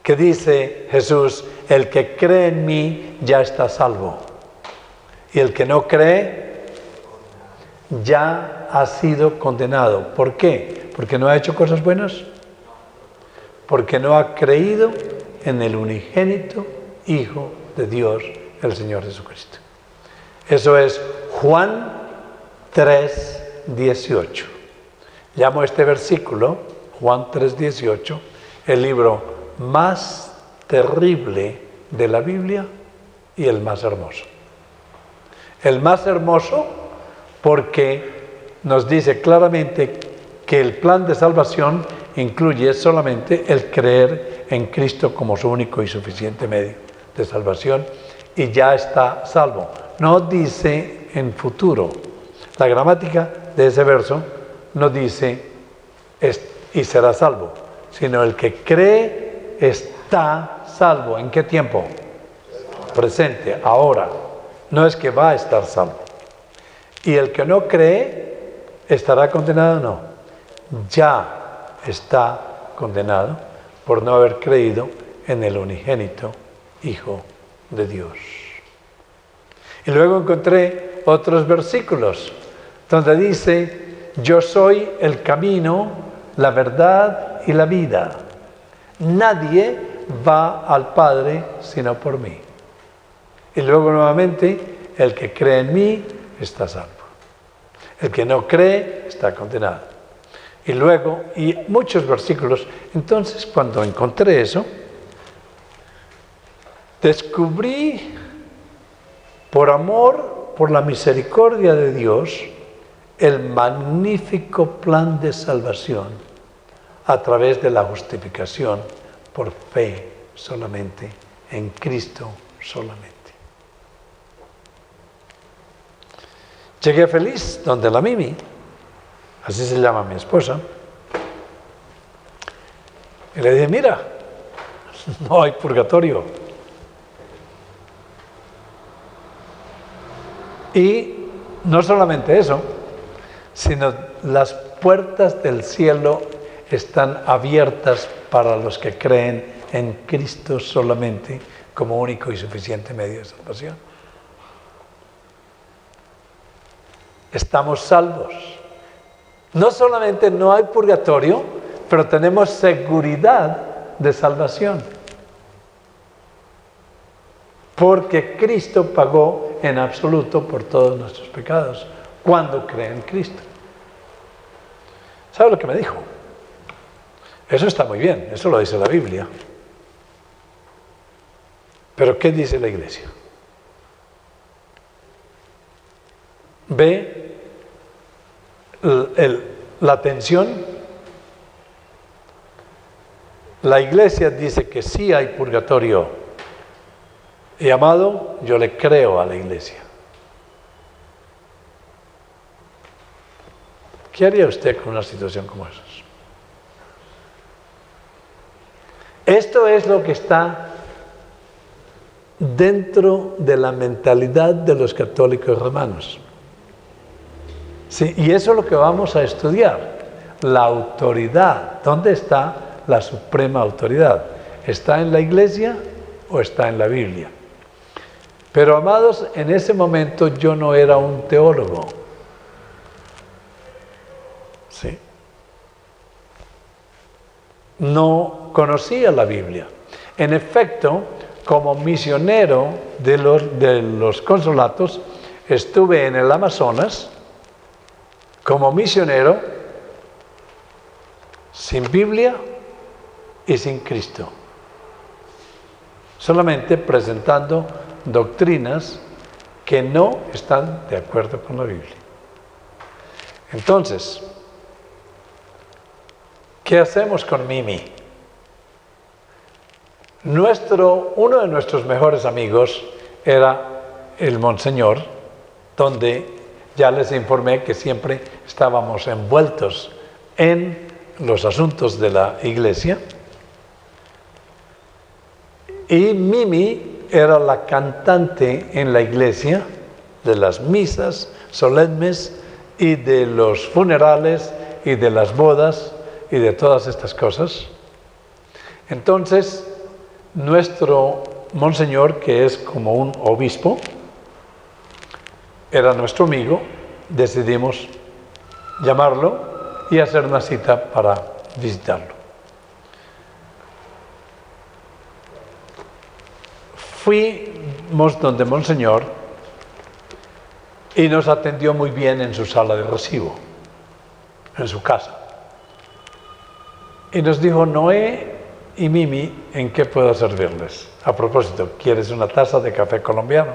que dice Jesús, el que cree en mí ya está salvo, y el que no cree ya ha sido condenado. ¿Por qué? ¿Porque no ha hecho cosas buenas? Porque no ha creído en el unigénito Hijo de Dios, el Señor Jesucristo. Eso es Juan 3:18. Llamo este versículo, Juan 3:18, el libro más terrible de la Biblia y el más hermoso. El más hermoso porque nos dice claramente que el plan de salvación incluye solamente el creer en Cristo como su único y suficiente medio de salvación y ya está salvo. No dice en futuro. La gramática de ese verso no dice y será salvo, sino el que cree está salvo. ¿En qué tiempo? Presente, ahora. No es que va a estar salvo. Y el que no cree, ¿estará condenado o no? Ya está condenado por no haber creído en el unigénito Hijo de Dios. Y luego encontré otros versículos donde dice, yo soy el camino, la verdad y la vida. Nadie va al Padre sino por mí. Y luego nuevamente, el que cree en mí está salvo. El que no cree está condenado. Y luego, y muchos versículos. Entonces, cuando encontré eso, descubrí, por amor, por la misericordia de Dios, el magnífico plan de salvación a través de la justificación por fe solamente, en Cristo solamente. Llegué feliz donde la Mimi, así se llama mi esposa, y le dije, mira, no hay purgatorio. Y no solamente eso, sino las puertas del cielo están abiertas para los que creen en Cristo solamente como único y suficiente medio de salvación. Estamos salvos. No solamente no hay purgatorio, pero tenemos seguridad de salvación. Porque Cristo pagó en absoluto por todos nuestros pecados cuando cree en Cristo. ¿Sabe lo que me dijo? Eso está muy bien, eso lo dice la Biblia. Pero ¿qué dice la Iglesia? ¿Ve la tensión? La Iglesia dice que sí hay purgatorio. Y amado, yo le creo a la Iglesia. ¿Qué haría usted con una situación como esa? Esto es lo que está dentro de la mentalidad de los católicos romanos. Sí, y eso es lo que vamos a estudiar. La autoridad. ¿Dónde está la suprema autoridad? ¿Está en la Iglesia o está en la Biblia? Pero, amados, en ese momento yo no era un teólogo. ¿Sí? No conocía la Biblia. En efecto, como misionero de los consulatos, estuve en el Amazonas como misionero, sin Biblia y sin Cristo. Solamente presentando doctrinas que no están de acuerdo con la Biblia. Entonces, ¿qué hacemos con Mimi? Uno de nuestros mejores amigos era el Monseñor, donde ya les informé que siempre estábamos envueltos en los asuntos de la iglesia. Y Mimi era la cantante en la iglesia de las misas solemnes y de los funerales y de las bodas y de todas estas cosas. Entonces, nuestro monseñor, que es como un obispo, era nuestro amigo, decidimos llamarlo y hacer una cita para visitarlo. Fuimos donde Monseñor y nos atendió muy bien en su sala de recibo, en su casa. Y nos dijo: Noé y Mimi, ¿en qué puedo servirles? A propósito, ¿quieres una taza de café colombiano?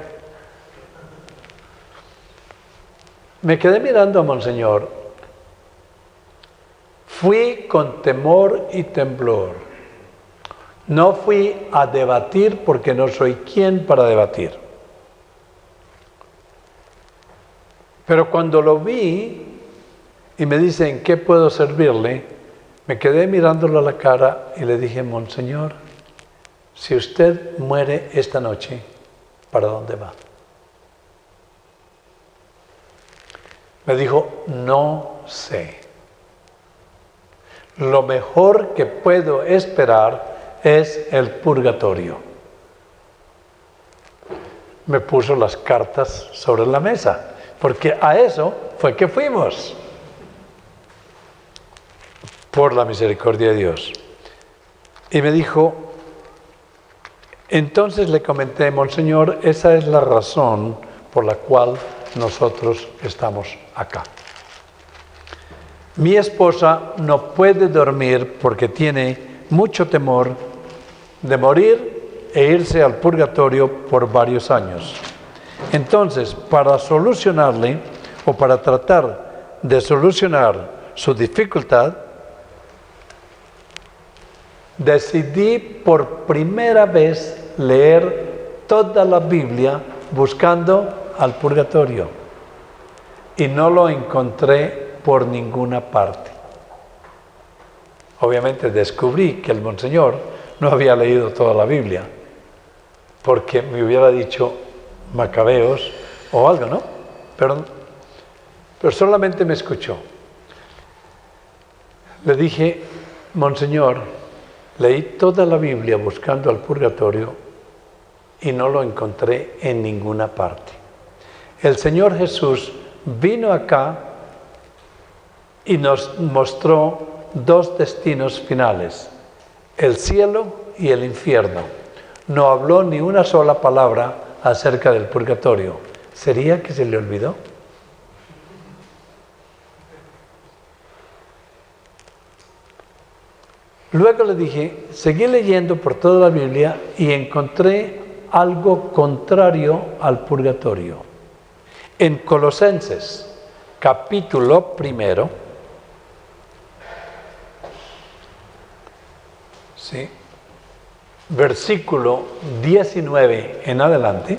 Me quedé mirando a Monseñor. Fui con temor y temblor. No fui a debatir porque no soy quien para debatir. Pero cuando lo vi y me dice: ¿en qué puedo servirle?, me quedé mirándolo a la cara y le dije: Monseñor, si usted muere esta noche, ¿para dónde va? Me dijo: no sé. Lo mejor que puedo esperar es el purgatorio. Me puso las cartas sobre la mesa, porque a eso fue que fuimos. Por la misericordia de Dios. Y me dijo, entonces le comenté: Monseñor, esa es la razón por la cual nosotros estamos acá. Mi esposa no puede dormir porque tiene mucho temor de morir e irse al purgatorio por varios años. Entonces, para solucionarle o para tratar de solucionar su dificultad, decidí por primera vez leer toda la Biblia buscando al purgatorio y no lo encontré por ninguna parte. Obviamente descubrí que el Monseñor no había leído toda la Biblia, porque me hubiera dicho Macabeos o algo, ¿no? Pero solamente me escuchó. Le dije: Monseñor, leí toda la Biblia buscando al purgatorio y no lo encontré en ninguna parte. El Señor Jesús vino acá y nos mostró dos destinos finales: el cielo y el infierno. No habló ni una sola palabra acerca del purgatorio. ¿Sería que se le olvidó? Luego le dije, seguí leyendo por toda la Biblia y encontré algo contrario al purgatorio. En Colosenses, capítulo 1, ¿sí?, versículo 19 en adelante,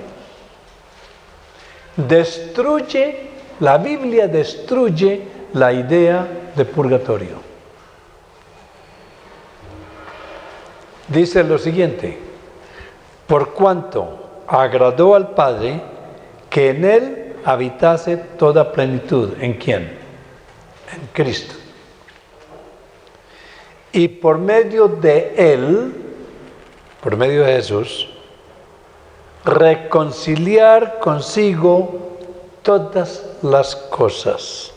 la Biblia destruye la idea de purgatorio. Dice lo siguiente: por cuanto agradó al Padre que en él habitase toda plenitud. ¿En quién? En Cristo. Y por medio de él, por medio de Jesús, reconciliar consigo todas las cosas,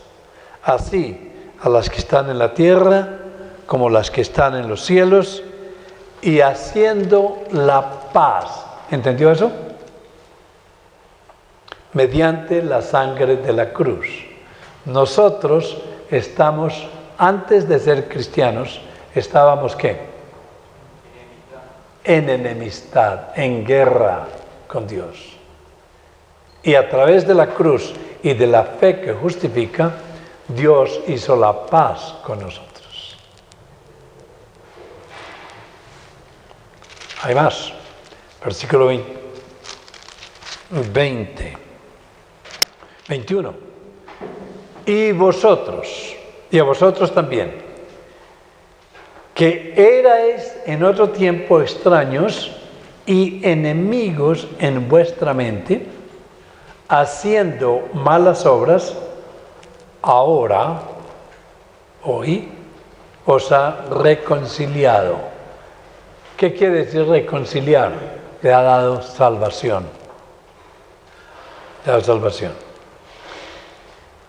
así a las que están en la tierra como las que están en los cielos, y haciendo la paz. ¿Entendió eso? Mediante la sangre de la cruz. Nosotros estamos, antes de ser cristianos, estábamos ¿qué? En enemistad, en guerra con Dios. Y a través de la cruz y de la fe que justifica, Dios hizo la paz con nosotros. Hay más. Versículo 21. Y vosotros, y a vosotros también, que erais en otro tiempo extraños y enemigos en vuestra mente, haciendo malas obras, ahora, hoy, os ha reconciliado. ¿Qué quiere decir reconciliar? Le ha dado salvación. Le ha dado salvación.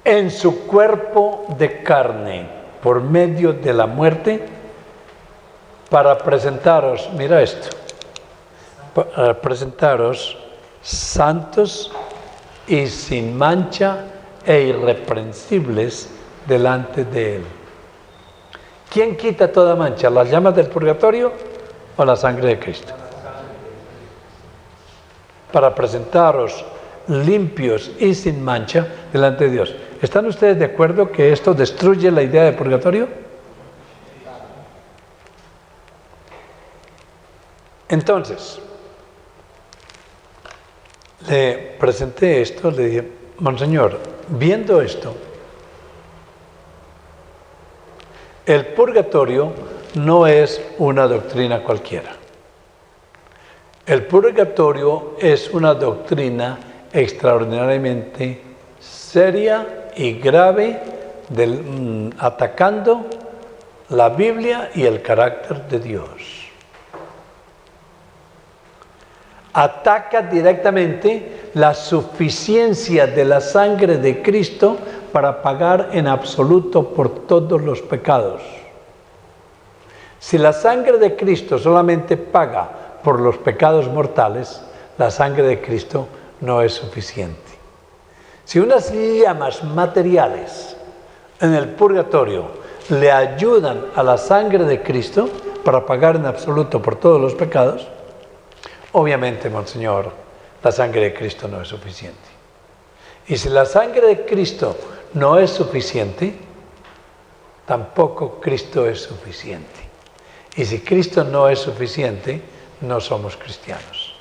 En su cuerpo de carne, por medio de la muerte, para presentaros, mira esto, para presentaros santos y sin mancha e irreprensibles delante de Él. ¿Quién quita toda mancha? ¿Las llamas del purgatorio o la sangre de Cristo? Para presentaros limpios y sin mancha delante de Dios. ¿Están ustedes de acuerdo que esto destruye la idea de purgatorio? Entonces, le presenté esto, le dije: Monseñor, viendo esto, el purgatorio no es una doctrina cualquiera. El purgatorio es una doctrina extraordinariamente seria y grave, atacando la Biblia y el carácter de Dios. Ataca directamente la suficiencia de la sangre de Cristo para pagar en absoluto por todos los pecados. Si la sangre de Cristo solamente paga por los pecados mortales, la sangre de Cristo no es suficiente. Si unas llamas materiales en el purgatorio le ayudan a la sangre de Cristo para pagar en absoluto por todos los pecados, obviamente, Monseñor, la sangre de Cristo no es suficiente. Y si la sangre de Cristo no es suficiente, tampoco Cristo es suficiente. Y si Cristo no es suficiente, no somos cristianos.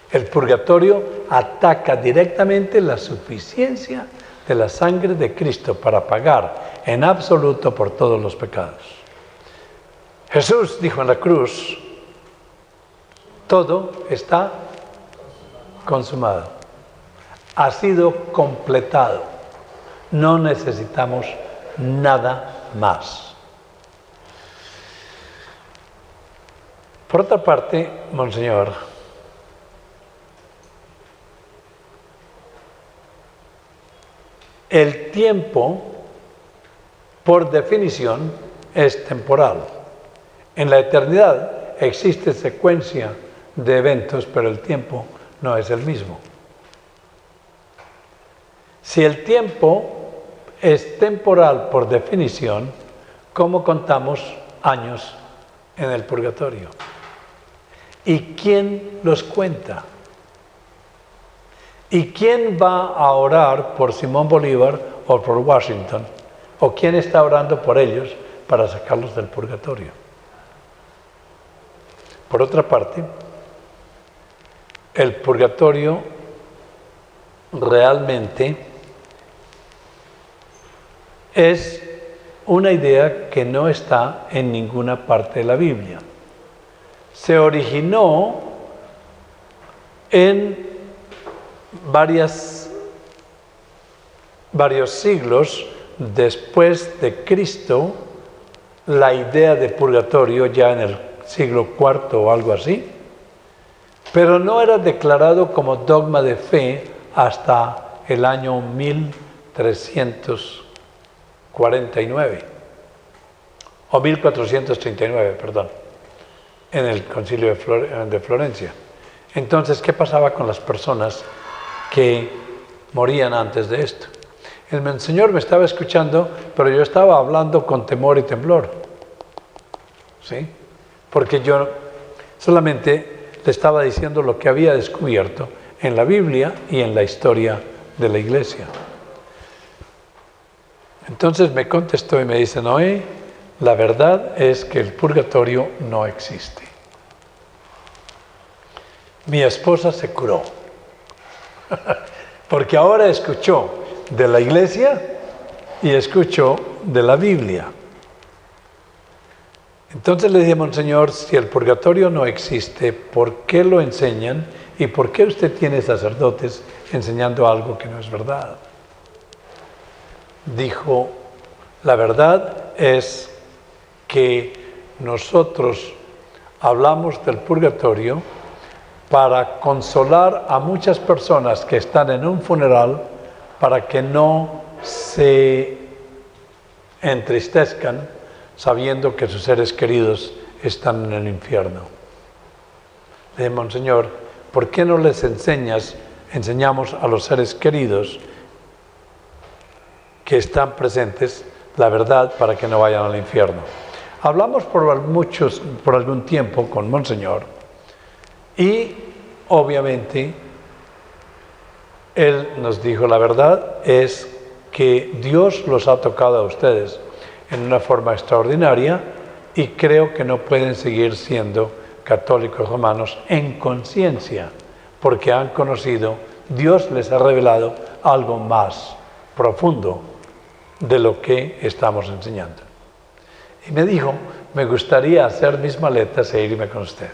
El purgatorio ataca directamente la suficiencia de la sangre de Cristo para pagar en absoluto por todos los pecados. Jesús dijo en la cruz: todo está consumado, ha sido completado, no necesitamos nada más. Por otra parte, Monseñor, el tiempo, por definición, es temporal. En la eternidad existe secuencia de eventos, pero el tiempo no es el mismo. Si el tiempo es temporal por definición, ¿cómo contamos años en el purgatorio? ¿Y quién los cuenta? ¿Y quién va a orar por Simón Bolívar o por Washington? ¿O quién está orando por ellos para sacarlos del purgatorio? Por otra parte, el purgatorio realmente es una idea que no está en ninguna parte de la Biblia. Se originó en varios siglos después de Cristo, la idea de purgatorio ya en el siglo IV o algo así, pero no era declarado como dogma de fe hasta el año 1349, o 1439, perdón, en el concilio de Florencia. Entonces, ¿qué pasaba con las personas que morían antes de esto? El Señor me estaba escuchando, pero yo estaba hablando con temor y temblor, ¿sí? Porque yo solamente le estaba diciendo lo que había descubierto en la Biblia y en la historia de la iglesia. Entonces me contestó y me dice: Noé, la verdad es que el purgatorio no existe. Mi esposa se curó, porque ahora escuchó de la iglesia y escuchó de la Biblia. Entonces le dije: Monseñor, si el purgatorio no existe, ¿por qué lo enseñan? ¿Y por qué usted tiene sacerdotes enseñando algo que no es verdad? Dijo: la verdad es que nosotros hablamos del purgatorio para consolar a muchas personas que están en un funeral, para que no se entristezcan sabiendo que sus seres queridos están en el infierno. Le dije: Monseñor, ¿por qué no les enseñamos a los seres queridos que están presentes la verdad para que no vayan al infierno? Hablamos por algún tiempo con Monseñor y obviamente él nos dijo: la verdad es que Dios los ha tocado a ustedes en una forma extraordinaria y creo que no pueden seguir siendo católicos romanos en conciencia, porque han conocido, Dios les ha revelado algo más profundo de lo que estamos enseñando. Y me dijo: me gustaría hacer mis maletas e irme con usted,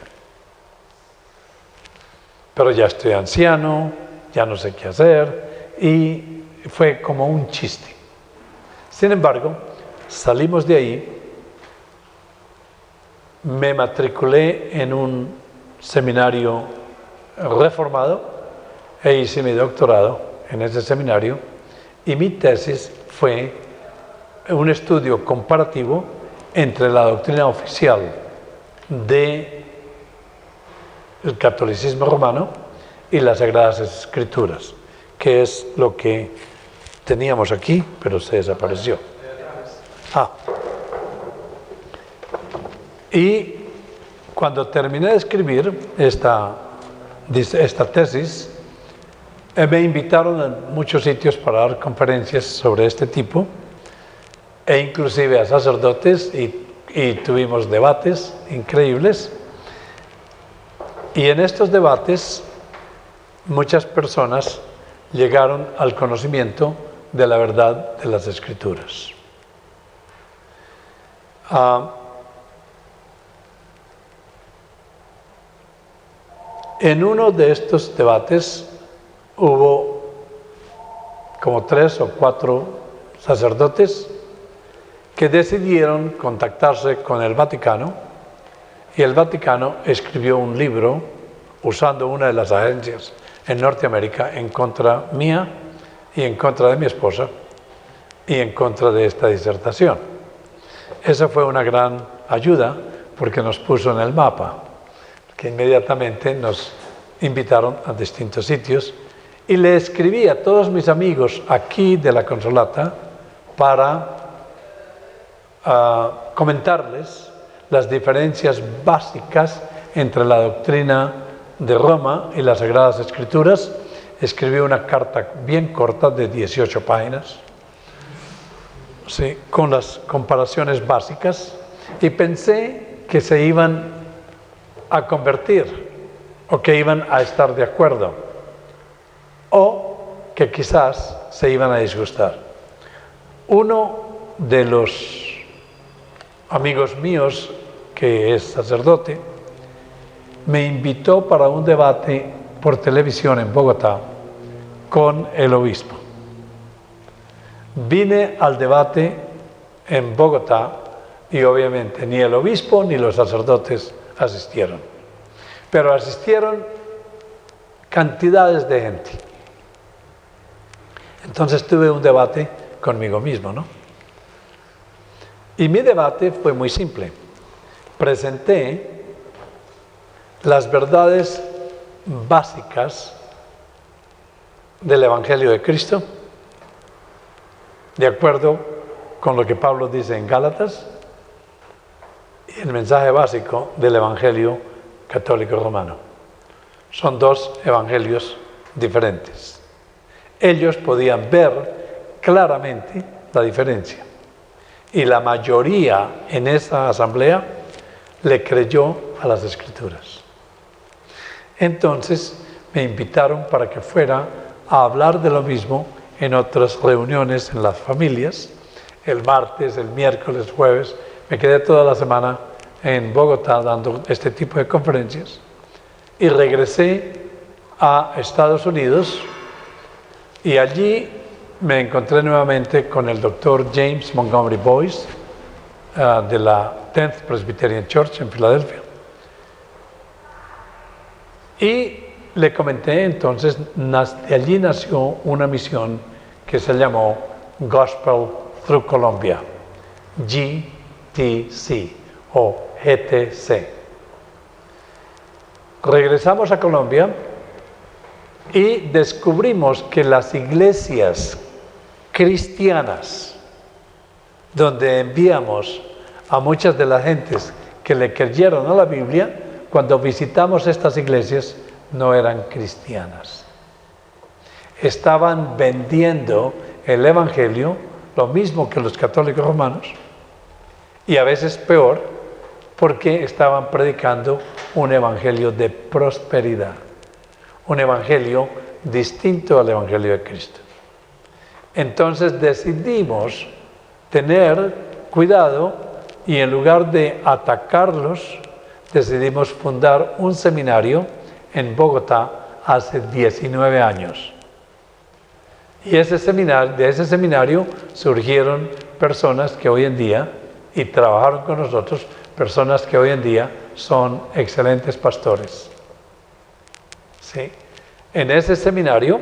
pero ya estoy anciano, ya no sé qué hacer, y fue como un chiste. Sin embargo, salimos de ahí, me matriculé en un seminario reformado e hice mi doctorado en ese seminario, y mi tesis fue un estudio comparativo entre la doctrina oficial del catolicismo romano y las Sagradas Escrituras, que es lo que teníamos aquí, pero se desapareció. Y cuando terminé de escribir esta tesis, me invitaron a muchos sitios para dar conferencias sobre este tipo, e inclusive a sacerdotes, y tuvimos debates increíbles. Y en estos debates muchas personas llegaron al conocimiento de la verdad de las Escrituras. En uno de estos debates hubo como 3 o 4 sacerdotes que decidieron contactarse con el Vaticano, y el Vaticano escribió un libro usando una de las agencias en Norteamérica en contra mía y en contra de mi esposa y en contra de esta disertación. Esa fue una gran ayuda porque nos puso en el mapa, que inmediatamente nos invitaron a distintos sitios, y le escribí a todos mis amigos aquí de la Consolata para comentarles las diferencias básicas entre la doctrina de Roma y las Sagradas Escrituras. Escribí una carta bien corta de 18 páginas, ¿sí?, con las comparaciones básicas, y pensé que se iban a convertir o que iban a estar de acuerdo o que quizás se iban a disgustar. Uno de los amigos míos, que es sacerdote, me invitó para un debate por televisión en Bogotá con el obispo. Vine al debate en Bogotá y obviamente ni el obispo ni los sacerdotes asistieron, pero asistieron cantidades de gente. Entonces tuve un debate conmigo mismo, ¿no? Y mi debate fue muy simple. Presenté las verdades básicas del Evangelio de Cristo, de acuerdo con lo que Pablo dice en Gálatas, y el mensaje básico del Evangelio católico romano. Son dos evangelios diferentes. Ellos podían ver claramente la diferencia. Y la mayoría en esa asamblea le creyó a las Escrituras. Entonces me invitaron para que fuera a hablar de lo mismo en otras reuniones en las familias. El martes, el miércoles, jueves, me quedé toda la semana en Bogotá dando este tipo de conferencias. Y regresé a Estados Unidos y allí me encontré nuevamente con el doctor James Montgomery Boyce de la 10th Presbyterian Church en Filadelfia. Y le comenté entonces, de allí nació una misión que se llamó Gospel Through Colombia, GTC o GTC. Regresamos a Colombia y descubrimos que las iglesias cristianas, donde enviamos a muchas de las gentes que le creyeron a la Biblia, cuando visitamos estas iglesias no eran cristianas. Estaban vendiendo el Evangelio, lo mismo que los católicos romanos, y a veces peor, porque estaban predicando un evangelio de prosperidad, un evangelio distinto al evangelio de Cristo. Entonces decidimos tener cuidado y en lugar de atacarlos, decidimos fundar un seminario en Bogotá hace 19 años. Y de ese seminario surgieron personas que hoy en día, y trabajaron con nosotros, personas que hoy en día son excelentes pastores. ¿Sí? En ese seminario,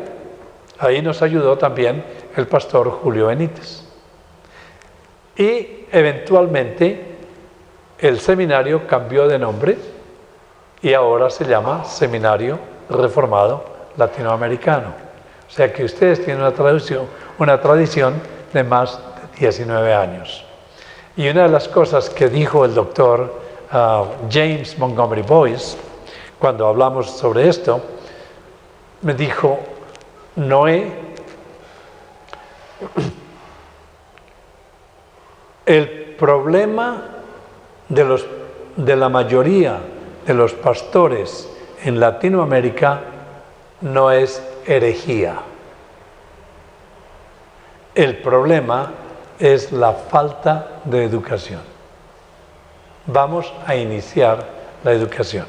ahí nos ayudó también el pastor Julio Benítez. Y eventualmente el seminario cambió de nombre y ahora se llama Seminario Reformado Latinoamericano. O sea que ustedes tienen una tradición de más de 19 años. Y una de las cosas que dijo el doctor James Montgomery Boyce, cuando hablamos sobre esto, me dijo: Noé, el problema de la mayoría de los pastores en Latinoamérica no es herejía. El problema es la falta de educación. Vamos a iniciar la educación.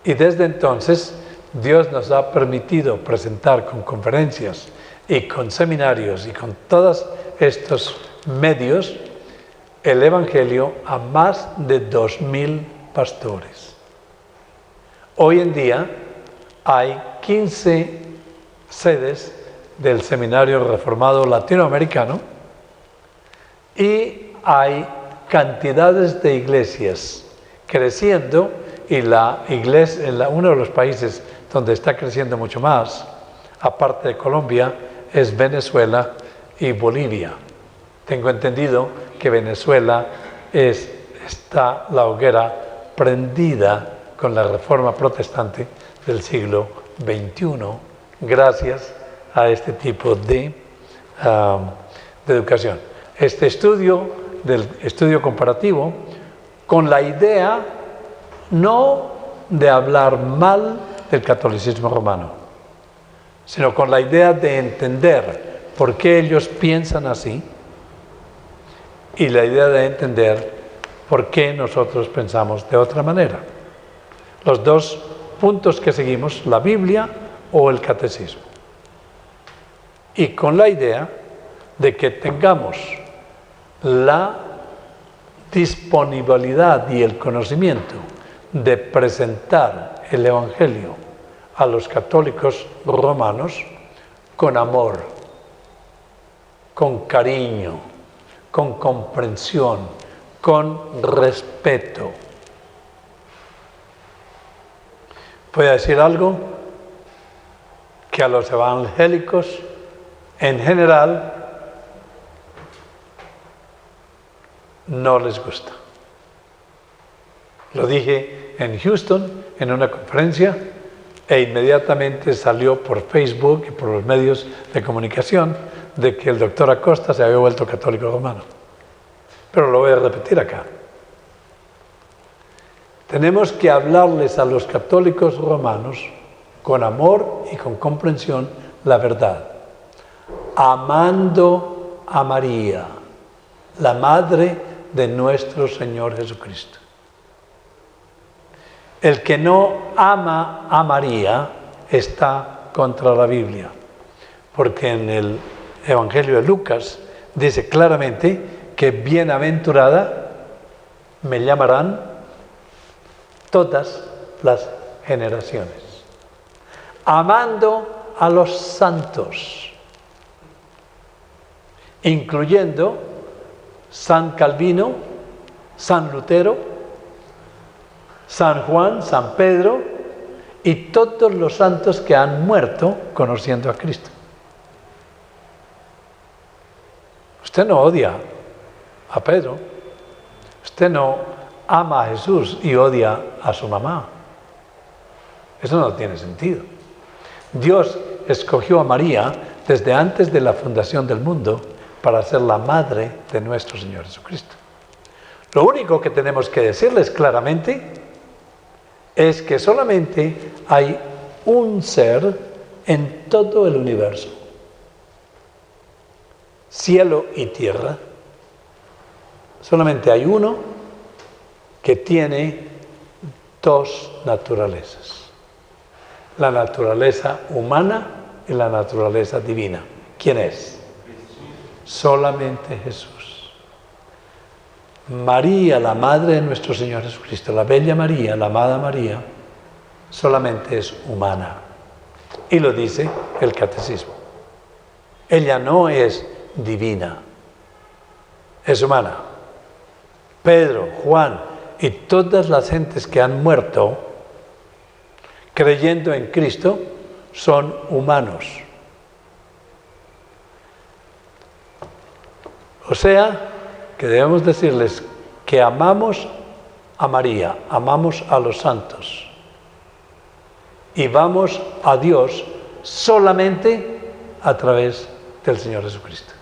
Y desde entonces Dios nos ha permitido presentar con conferencias y con seminarios y con todos estos medios el Evangelio a más de 2000 pastores. Hoy en día hay 15 sedes del Seminario Reformado Latinoamericano y hay cantidades de iglesias creciendo, y uno de los países donde está creciendo mucho más, aparte de Colombia, es Venezuela y Bolivia. Tengo entendido que Venezuela está la hoguera prendida con la reforma protestante del siglo XXI, gracias a este tipo de educación. Este estudio, del estudio comparativo, con la idea no de hablar mal del catolicismo romano, sino con la idea de entender por qué ellos piensan así y la idea de entender por qué nosotros pensamos de otra manera. Los dos puntos que seguimos, la Biblia o el catecismo. Y con la idea de que tengamos la disponibilidad y el conocimiento de presentar el Evangelio a los católicos romanos con amor, con cariño, con comprensión, con respeto. Voy a decir algo que a los evangélicos en general no les gusta. Lo dije en Houston, en una conferencia, e inmediatamente salió por Facebook y por los medios de comunicación de que el doctor Acosta se había vuelto católico romano. Pero lo voy a repetir acá. Tenemos que hablarles a los católicos romanos con amor y con comprensión la verdad, amando a María, la madre de nuestro Señor Jesucristo. El que no ama a María está contra la Biblia, porque en el Evangelio de Lucas dice claramente que bienaventurada me llamarán todas las generaciones, amando a los santos, incluyendo San Calvino, San Lutero, San Juan, San Pedro y todos los santos que han muerto conociendo a Cristo. Usted no odia a Pedro, usted no ama a Jesús y odia a su mamá. Eso no tiene sentido. Dios escogió a María desde antes de la fundación del mundo para ser la madre de nuestro Señor Jesucristo. Lo único que tenemos que decirles claramente es que solamente hay un ser en todo el universo, cielo y tierra. Solamente hay uno que tiene dos naturalezas, la naturaleza humana y la naturaleza divina. ¿Quién es? Solamente Jesús. María, la madre de nuestro Señor Jesucristo, la bella María, la amada María, solamente es humana. Y lo dice el catecismo. Ella no es divina, es humana. Pedro, Juan y todas las gentes que han muerto creyendo en Cristo son humanos. O sea, que debemos decirles que amamos a María, amamos a los santos y vamos a Dios solamente a través del Señor Jesucristo.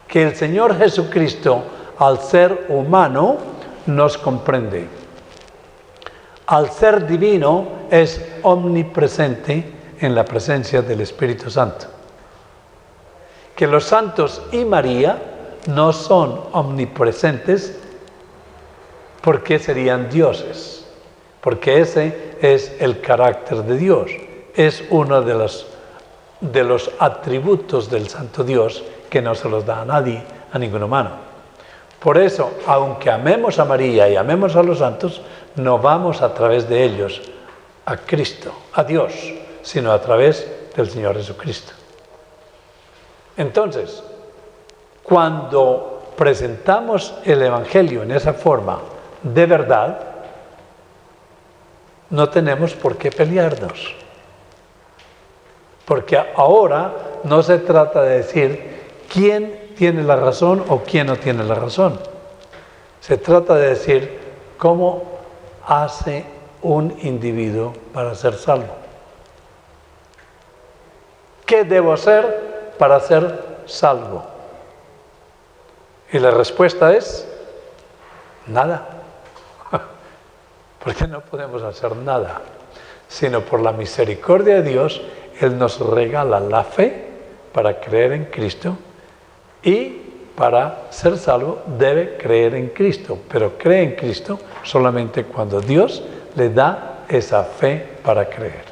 Que el Señor Jesucristo, al ser humano, nos comprende. Al ser divino, es omnipresente en la presencia del Espíritu Santo. Que los santos y María no son omnipresentes porque serían dioses, porque ese es el carácter de Dios, es uno de los atributos del Santo Dios que no se los da a nadie, a ningún humano. Por eso, aunque amemos a María y amemos a los santos, no vamos a través de ellos a Cristo, a Dios, sino a través del Señor Jesucristo. Entonces, cuando presentamos el Evangelio en esa forma de verdad, no tenemos por qué pelearnos. Porque ahora no se trata de decir quién tiene la razón o quién no tiene la razón. Se trata de decir cómo hace un individuo para ser salvo. ¿Qué debo hacer para ser salvo? Y la respuesta es nada. Porque no podemos hacer nada, sino por la misericordia de Dios, Él nos regala la fe para creer en Cristo y para ser salvo debe creer en Cristo, pero cree en Cristo solamente cuando Dios le da esa fe para creer.